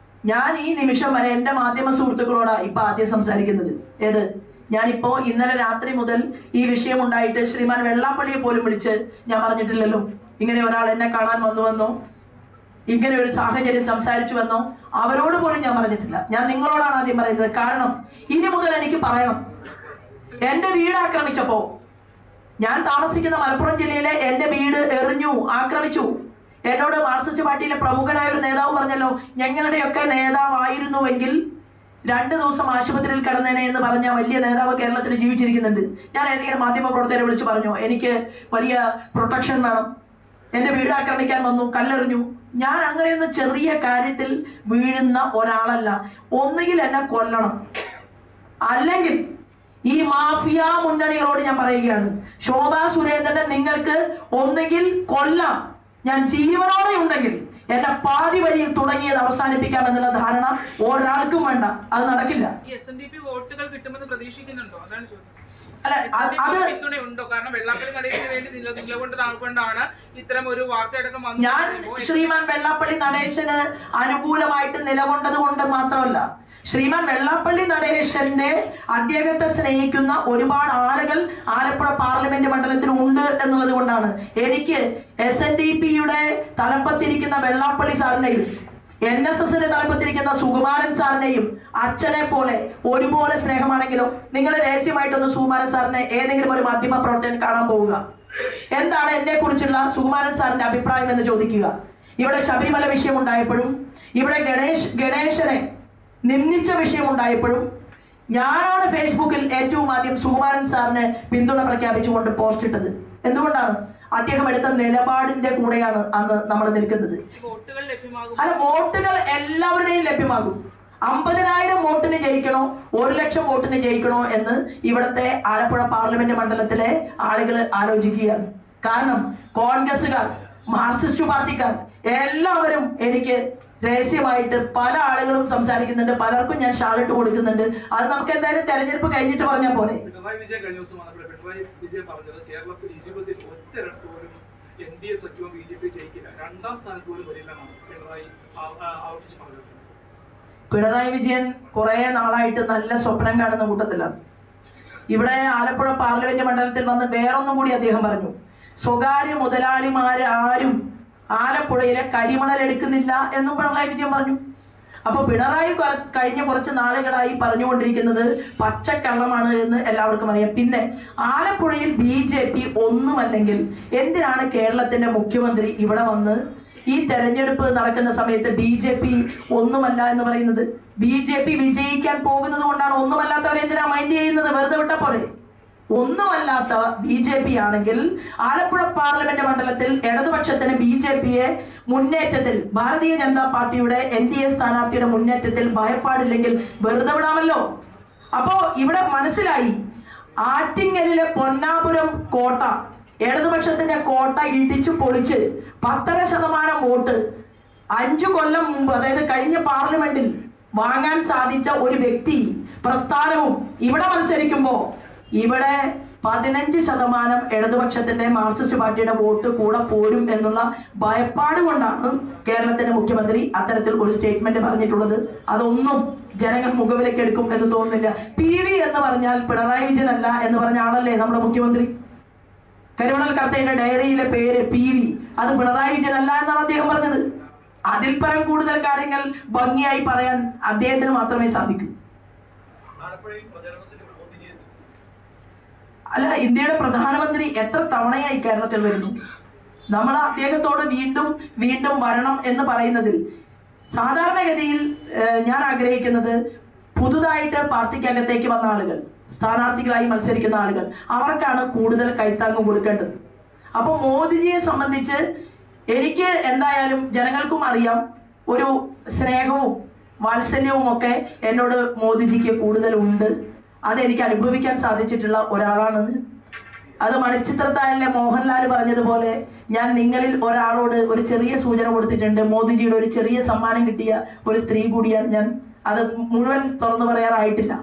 ഞാൻ ഈ നിമിഷം വരെ എന്റെ മാധ്യമ സുഹൃത്തുക്കളോടാ ഇപ്പൊ ആദ്യം സംസാരിക്കുന്നത്. ഏത്, ഞാനിപ്പോ ഇന്നലെ രാത്രി മുതൽ ഈ വിഷയം ഉണ്ടായിട്ട് ശ്രീമാൻ വെള്ളാപ്പള്ളിയെ പോലും വിളിച്ച് ഞാൻ പറഞ്ഞിട്ടില്ലല്ലോ ഇങ്ങനെ ഒരാൾ എന്നെ കാണാൻ വന്നുവെന്നോ ഇങ്ങനെ ഒരു സാഹചര്യം സംസാരിച്ചുവെന്നോ അവരോട് പോലും ഞാൻ പറഞ്ഞിട്ടില്ല. ഞാൻ നിങ്ങളോടാണ് ആദ്യം പറയുന്നത്. കാരണം ഇനി മുതൽ എനിക്ക് പറയണം. എന്റെ വീട് ആക്രമിച്ചപ്പോ, ഞാൻ താമസിക്കുന്ന മലപ്പുറം ജില്ലയിലെ എന്റെ വീട് എറിഞ്ഞു, ആക്രമിച്ചു. എന്നോട് മാർക്സിസ്റ്റ് പാർട്ടിയിലെ പ്രമുഖനായ ഒരു നേതാവ് പറഞ്ഞല്ലോ, ഞങ്ങളുടെയൊക്കെ നേതാവായിരുന്നുവെങ്കിൽ 2 ദിവസം ആശുപത്രിയിൽ കിടന്നേനെ എന്ന് പറഞ്ഞ വലിയ നേതാവ് കേരളത്തിൽ ജീവിച്ചിരിക്കുന്നുണ്ട്. ഞാൻ ഏതെങ്കിലും മാധ്യമ പ്രവർത്തകരെ വിളിച്ചു പറഞ്ഞു എനിക്ക് വലിയ പ്രൊട്ടക്ഷൻ വേണം, എന്റെ വീട് ആക്രമിക്കാൻ വന്നു, കല്ലെറിഞ്ഞു. ഞാൻ അങ്ങനെയൊന്നും ചെറിയ കാര്യത്തിൽ വീഴുന്ന ഒരാളല്ല. ഒന്നുകിൽ എന്നെ കൊല്ലണം, അല്ലെങ്കിൽ ഈ മാഫിയ മുന്നണികളോട് ഞാൻ പറയുകയാണ്, ശോഭാ സുരേന്ദ്രനെ നിങ്ങൾക്ക് ഒന്നുകിൽ കൊല്ലാം, ഞാൻ ജീവനോടെ ഉണ്ടെങ്കിൽ എന്റെ പാതി വഴിയിൽ തുടങ്ങിയത് അവസാനിപ്പിക്കാം എന്നുള്ള ധാരണ ഒരാൾക്കും വേണ്ട. അത് നടക്കില്ല. SNDP വോട്ടുകൾ കിട്ടുമെന്ന് പ്രതീക്ഷിക്കുന്നുണ്ടോ? അതാണ് ചോദ്യം. അല്ല, അത് പിന്തുണയുണ്ടോ? കാരണം വെള്ളാപ്പള്ളി നടേശന് വേണ്ടി നിലകൊണ്ടതാണ് ഇത്തരം ഒരു വാർത്തയടക്കം വന്നു. ഞാൻ ശ്രീമാൻ വെള്ളാപ്പള്ളി നടേശന് അനുകൂലമായിട്ട് നിലകൊണ്ടത് കൊണ്ട് മാത്രമല്ല, ശ്രീമാൻ വെള്ളാപ്പള്ളി നടേശന്റെ അദ്ദേഹത്തെ സ്നേഹിക്കുന്ന ഒരുപാട് ആളുകൾ ആലപ്പുഴ പാർലമെന്റ് മണ്ഡലത്തിൽ ഉണ്ട് എന്നുള്ളത് കൊണ്ടാണ് എനിക്ക് SNDPയുടെ തലപ്പത്തിരിക്കുന്ന വെള്ളാപ്പള്ളി സാറിനെയും NSSന്റെ തലപ്പത്തിരിക്കുന്ന സുകുമാരൻ സാറിനെയും അച്ഛനെ പോലെ ഒരുപോലെ സ്നേഹമാണെങ്കിലോ, നിങ്ങൾ രഹസ്യമായിട്ടൊന്ന് സുകുമാരൻ സാറിനെ ഏതെങ്കിലും ഒരു മാധ്യമ പ്രവർത്തകൻ കാണാൻ പോവുക, എന്താണ് എന്നെ കുറിച്ചുള്ള സുകുമാരൻ സാറിന്റെ അഭിപ്രായം എന്ന് ചോദിക്കുക. ഇവിടെ ശബരിമല വിഷയം ഉണ്ടായപ്പോഴും, ഇവിടെ ഗണേശനെ നിന്ദിച്ച വിഷയം ഉണ്ടായപ്പോഴും ഞാനാണ് ഫേസ്ബുക്കിൽ ഏറ്റവും ആദ്യം സുകുമാരൻ സാറിന് പിന്തുണ പ്രഖ്യാപിച്ചുകൊണ്ട് പോസ്റ്റ് ഇട്ടത്. എന്തുകൊണ്ടാണ്? അദ്ദേഹം എടുത്ത നിലപാടിന്റെ കൂടെയാണ് അന്ന് നമ്മൾ നിൽക്കുന്നത്. അല്ല, വോട്ടുകൾ എല്ലാവരുടെയും ലഭ്യമാകും. 50,000 വോട്ടിന് ജയിക്കണോ 1,00,000 വോട്ടിന് ജയിക്കണോ എന്ന് ഇവിടുത്തെ ആലപ്പുഴ പാർലമെന്റ് മണ്ഡലത്തിലെ ആളുകൾ ആലോചിക്കുകയാണ്. കാരണം കോൺഗ്രസുകാർ, മാർക്സിസ്റ്റ് പാർട്ടിക്കാർ എല്ലാവരും എനിക്ക് രഹസ്യമായിട്ട് പല ആളുകളും സംസാരിക്കുന്നുണ്ട്. പലർക്കും ഞാൻ ഷാളിട്ട് കൊടുക്കുന്നുണ്ട്. അത് നമുക്ക് എന്തായാലും തെരഞ്ഞെടുപ്പ് കഴിഞ്ഞിട്ട് പറഞ്ഞാൽ പോലെ. പിണറായി വിജയൻ കഴിഞ്ഞ ദിവസം വന്നപ്പോൾ പിണറായി വിജയൻ പറഞ്ഞത് കേരളത്തിൽ 20 ഒറ്റയിടത്ത് പോലും NDA സഖ്യവും BJP ജയിക്കില്ല, 2ാം സ്ഥാനത്ത് പോലും വരില്ലെന്നാണ് പിണറായി ആവർത്തിച്ച് പറഞ്ഞത്. പിണറായി വിജയൻ കുറെ നാളായിട്ട് നല്ല സ്വപ്നം കാണുന്ന കൂട്ടത്തിലാണ്. ഇവിടെ ആലപ്പുഴ പാർലമെന്റ് മണ്ഡലത്തിൽ വന്ന് വേറൊന്നും കൂടി അദ്ദേഹം പറഞ്ഞു. സ്വകാര്യ മുതലാളിമാര് ആരും ആലപ്പുഴയിലെ കരിമണൽ എടുക്കുന്നില്ല എന്നും പിണറായി വിജയൻ പറഞ്ഞു. അപ്പൊ പിണറായി കഴിഞ്ഞ കുറച്ച് നാളുകളായി പറഞ്ഞുകൊണ്ടിരിക്കുന്നത് പച്ചക്കള്ളമാണ് എന്ന് എല്ലാവർക്കും അറിയാം. പിന്നെ ആലപ്പുഴയിൽ BJP ഒന്നുമല്ലെങ്കിൽ എന്തിനാണ് കേരളത്തിന്റെ മുഖ്യമന്ത്രി ഇവിടെ വന്ന് ഈ തെരഞ്ഞെടുപ്പ് നടക്കുന്ന സമയത്ത് BJP ഒന്നുമല്ല എന്ന് പറയുന്നത്? BJP വിജയിക്കാൻ പോകുന്നത് കൊണ്ടാണ് ഒന്നുമല്ലാത്തവരെ എന്തിനാ മൈൻഡ് ചെയ്യുന്നത്? വെറുതെ വിട്ടാ പോരെ. ഒന്നുമല്ലാത്ത BJP ആണെങ്കിൽ ആലപ്പുഴ പാർലമെന്റ് മണ്ഡലത്തിൽ ഇടതുപക്ഷത്തിന് BJPയെ മുന്നേറ്റത്തിൽ, ഭാരതീയ ജനതാ പാർട്ടിയുടെ NDA സ്ഥാനാർത്ഥിയുടെ മുന്നേറ്റത്തിൽ ഭയപ്പാടില്ലെങ്കിൽ വെറുതെ വിടാമല്ലോ. അപ്പോ ഇവിടെ മനസ്സിലായി, ആറ്റിങ്ങലിലെ പൊന്നാപുരം കോട്ട, ഇടതുപക്ഷത്തിന്റെ കോട്ട ഇടിച്ചു പൊളിച്ച് 10% വോട്ട് 5 കൊല്ലം മുമ്പ്, അതായത് കഴിഞ്ഞ പാർലമെന്റിൽ വാങ്ങാൻ സാധിച്ച ഒരു വ്യക്തി പ്രസ്ഥാനവും ഇവിടെ മത്സരിക്കുമ്പോ ഇവിടെ 15% ഇടതുപക്ഷത്തിന്റെ മാർക്സിസ്റ്റ് പാർട്ടിയുടെ വോട്ട് കൂടെ പോരും എന്നുള്ള ഭയപ്പാട് കൊണ്ടാണ് കേരളത്തിന്റെ മുഖ്യമന്ത്രി അത്തരത്തിൽ ഒരു സ്റ്റേറ്റ്മെന്റ് പറഞ്ഞിട്ടുള്ളത്. അതൊന്നും ജനങ്ങൾ മുഖവിലേക്ക് എടുക്കും എന്ന് തോന്നുന്നില്ല. PV എന്ന് പറഞ്ഞാൽ പിണറായി വിജയൻ അല്ല എന്ന് പറഞ്ഞ ആളല്ലേ നമ്മുടെ മുഖ്യമന്ത്രി. കരിമണൽ കർത്തയുടെ ഡയറിയിലെ പേര് PV, അത് പിണറായി വിജയൻ അല്ല എന്നാണ് അദ്ദേഹം പറഞ്ഞത്. അതിൽ പരം കൂടുതൽ കാര്യങ്ങൾ ഭംഗിയായി പറയാൻ അദ്ദേഹത്തിന് മാത്രമേ സാധിക്കൂ. അല്ല, ഇന്ത്യയുടെ പ്രധാനമന്ത്രി എത്ര തവണയായി കേരളത്തിൽ വരുന്നു? നമ്മൾ അദ്ദേഹത്തോട് വീണ്ടും വീണ്ടും വരണം എന്ന് പറയുന്നതിൽ സാധാരണഗതിയിൽ ഞാൻ ആഗ്രഹിക്കുന്നത്, പുതുതായിട്ട് പാർട്ടിക്കകത്തേക്ക് വന്ന ആളുകൾ, സ്ഥാനാർത്ഥികളായി മത്സരിക്കുന്ന ആളുകൾ, അവർക്കാണ് കൂടുതൽ കൈത്താങ്ങ് കൊടുക്കേണ്ടത്. അപ്പോൾ മോദിജിയെ സംബന്ധിച്ച് എനിക്ക് എന്തായാലും ജനങ്ങൾക്കും അറിയാം ഒരു സ്നേഹവും വാത്സല്യവും ഒക്കെ എന്നോട് മോദിജിക്ക് കൂടുതലുണ്ട്. അതെനിക്ക് അനുഭവിക്കാൻ സാധിച്ചിട്ടുള്ള ഒരാളാണെന്ന്. അത് മണിച്ചിത്രത്താഴിലെ മോഹൻലാൽ പറഞ്ഞതുപോലെ ഞാൻ നിങ്ങളിൽ ഒരാളോട് ഒരു ചെറിയ സൂചന കൊടുത്തിട്ടുണ്ട്. മോദിജിയുടെ ഒരു ചെറിയ സമ്മാനം കിട്ടിയ ഒരു സ്ത്രീ കൂടിയാണ് ഞാൻ. അത് മുഴുവൻ തുറന്നു പറയാറായിട്ടില്ല.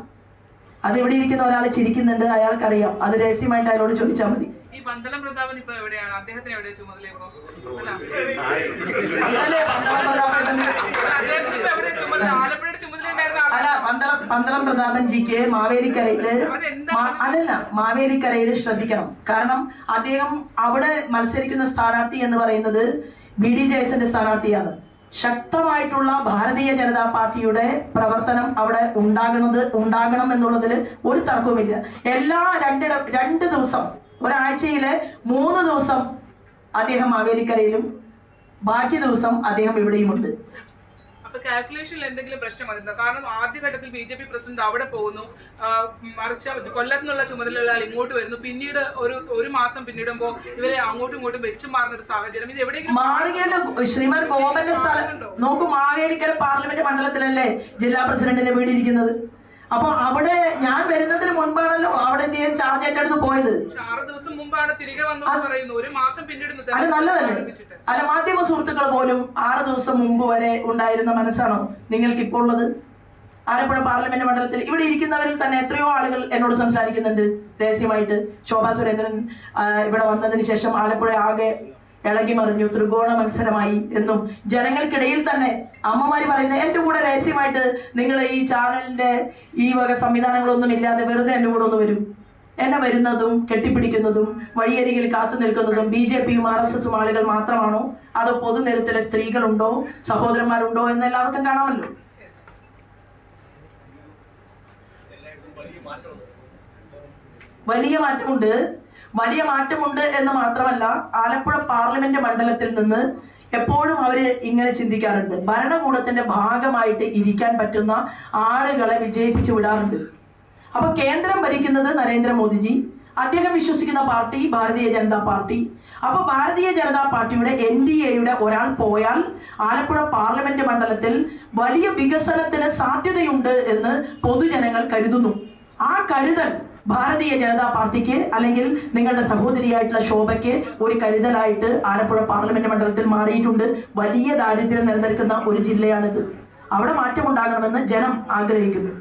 അത് ഇവിടെ ഇരിക്കുന്ന ഒരാൾ ചിരിക്കുന്നുണ്ട്, അയാൾക്കറിയാം. അത് രഹസ്യമായിട്ട് അയാളോട് ചോദിച്ചാൽ മതി. ഈ പന്തളം പ്രതാപൻ ഇപ്പൊ എവിടെയാണ്? അദ്ദേഹത്തിന് എവിടെ ചുമതല ഇപ്പൊ? അതല്ലേ പന്തളം പ്രതാപൻ? അദ്ദേഹത്തിന് ഇപ്പൊ എവിടെ ചുമതല? ആലപ്പുഴയുടെ ചുമതല ഉണ്ടായിരുന്ന അല്ല, പന്തളം പ്രതാപൻജിക്ക് മാവേലിക്കരയില് മാവേലിക്കരയില് ശ്രദ്ധിക്കണം. കാരണം അദ്ദേഹം അവിടെ മത്സരിക്കുന്ന സ്ഥാനാർത്ഥി എന്ന് പറയുന്നത് BD ജയസന്റെ സ്ഥാനാർത്ഥിയാണ്. ശക്തമായിട്ടുള്ള ഭാരതീയ ജനതാ പാർട്ടിയുടെ പ്രവർത്തനം അവിടെ ഉണ്ടാകണം എന്നുള്ളതിൽ ഒരു തർക്കവുമില്ല. എല്ലാ രണ്ട് ദിവസം, ഒരാഴ്ചയിലെ 3 ദിവസം അദ്ദേഹം മാവേലിക്കരയിലും ബാക്കി ദിവസം അദ്ദേഹം ഇവിടെയുമുണ്ട്. അപ്പൊ കാൽക്കുലേഷനിൽ എന്തെങ്കിലും പ്രശ്നം വരുന്നുണ്ടോ? കാരണം ആദ്യഘട്ടത്തിൽ BJP പ്രസിഡന്റ് അവിടെ പോകുന്നു, മറിച്ച് കൊല്ലത്ത് നിന്നുള്ള ചുമതലയുള്ള ഇങ്ങോട്ട് വരുന്നു, പിന്നീട് ഒരു മാസം പിന്നിടുമ്പോ ഇവരെ അങ്ങോട്ടും ഇങ്ങോട്ടും വെച്ചു മാറുന്ന ഒരു സാഹചര്യം. ഇത് എവിടെയെങ്കിലും മാറിയല്ലോ. ശ്രീമാൻ ഗോപന്റെ സ്ഥലം നോക്കൂ. മാവേലിക്കര പാർലമെന്റ് മണ്ഡലത്തിലല്ലേ ജില്ലാ പ്രസിഡന്റിന്റെ വീട് ഇരിക്കുന്നത്? അപ്പൊ അവിടെ ഞാൻ വരുന്നതിന് മുൻപാണല്ലോ അവിടെ എന്ത് ചെയ്യാൻ ചാർജ് ഏറ്റെടുത്ത് പോയത്. 6 ദിവസം മുമ്പാണ് തിരികെ വന്നത് പറയുന്നു. ഒരു മാസം പിന്നിടുന്നു. അല്ല, നല്ലതല്ലേ? അല്ല, മാധ്യമ സുഹൃത്തുക്കൾ പോലും 6 ദിവസം മുമ്പ് വരെ ഉണ്ടായിരുന്ന മനസ്സാണോ നിങ്ങൾക്ക് ഇപ്പോൾ ഉള്ളത്? ആലപ്പുഴ പാർലമെന്റ് മണ്ഡലത്തിൽ ഇവിടെ ഇരിക്കുന്നവരിൽ തന്നെ എത്രയോ ആളുകൾ എന്നോട് സംസാരിക്കുന്നുണ്ട് രഹസ്യമായിട്ട്. ശോഭാ സുരേന്ദ്രൻ ഇവിടെ വന്നതിന് ശേഷം ആലപ്പുഴ ആകെ ഇളകി മറിഞ്ഞു, ത്രികോണ മത്സരമായി എന്നും ജനങ്ങൾക്കിടയിൽ തന്നെ അമ്മമാര് പറയുന്നത്. എന്റെ കൂടെ രഹസ്യമായിട്ട് നിങ്ങൾ ഈ ചാനലിന്റെ ഈ വക സംവിധാനങ്ങളൊന്നും ഇല്ലാതെ വെറുതെ എന്റെ കൂടെ ഒന്ന് വരും. എന്നെ വരുന്നതും കെട്ടിപ്പിടിക്കുന്നതും വഴിയരികിൽ കാത്തു നിൽക്കുന്നതും BJPയും RSSും ആളുകൾ മാത്രമാണോ, അതോ പൊതുനിരത്തിലെ സ്ത്രീകളുണ്ടോ, സഹോദരന്മാരുണ്ടോ എന്ന് എല്ലാവർക്കും കാണാമല്ലോ. വലിയ മാറ്റമുണ്ട് എന്ന് മാത്രമല്ല, ആലപ്പുഴ പാർലമെന്റ് മണ്ഡലത്തിൽ നിന്ന് എപ്പോഴും അവര് ഇങ്ങനെ ചിന്തിക്കാറുണ്ട്. ഭരണകൂടത്തിന്റെ ഭാഗമായിട്ട് ഇരിക്കാൻ പറ്റുന്ന ആളുകളെ വിജയിപ്പിച്ചു വിടാറുണ്ട്. അപ്പൊ കേന്ദ്രം ഭരിക്കുന്നത് നരേന്ദ്രമോദിജി, അദ്ദേഹം വിശ്വസിക്കുന്ന പാർട്ടി ഭാരതീയ ജനതാ പാർട്ടി. അപ്പൊ ഭാരതീയ ജനതാ പാർട്ടിയുടെ NDAയുടെ ഒരാൾ പോയാൽ ആലപ്പുഴ പാർലമെന്റ് മണ്ഡലത്തിൽ വലിയ വികസനത്തിന് സാധ്യതയുണ്ട് എന്ന് പൊതുജനങ്ങൾ കരുതുന്നു. ആ കരുതൽ ഭാരതീയ ജനതാ പാർട്ടിക്ക് അല്ലെങ്കിൽ നിങ്ങളുടെ സഹോദരിയായിട്ടുള്ള ശോഭയ്ക്ക് ഒരു കരുതലായിട്ട് ആലപ്പുഴ പാർലമെന്റ് മണ്ഡലത്തിൽ മാറിയിട്ടുണ്ട്. വലിയ ദാരിദ്ര്യം നിലനിൽക്കുന്ന ഒരു ജില്ലയാണിത്. അവിടെ മാറ്റമുണ്ടാകണമെന്ന് ജനം ആഗ്രഹിക്കുന്നു.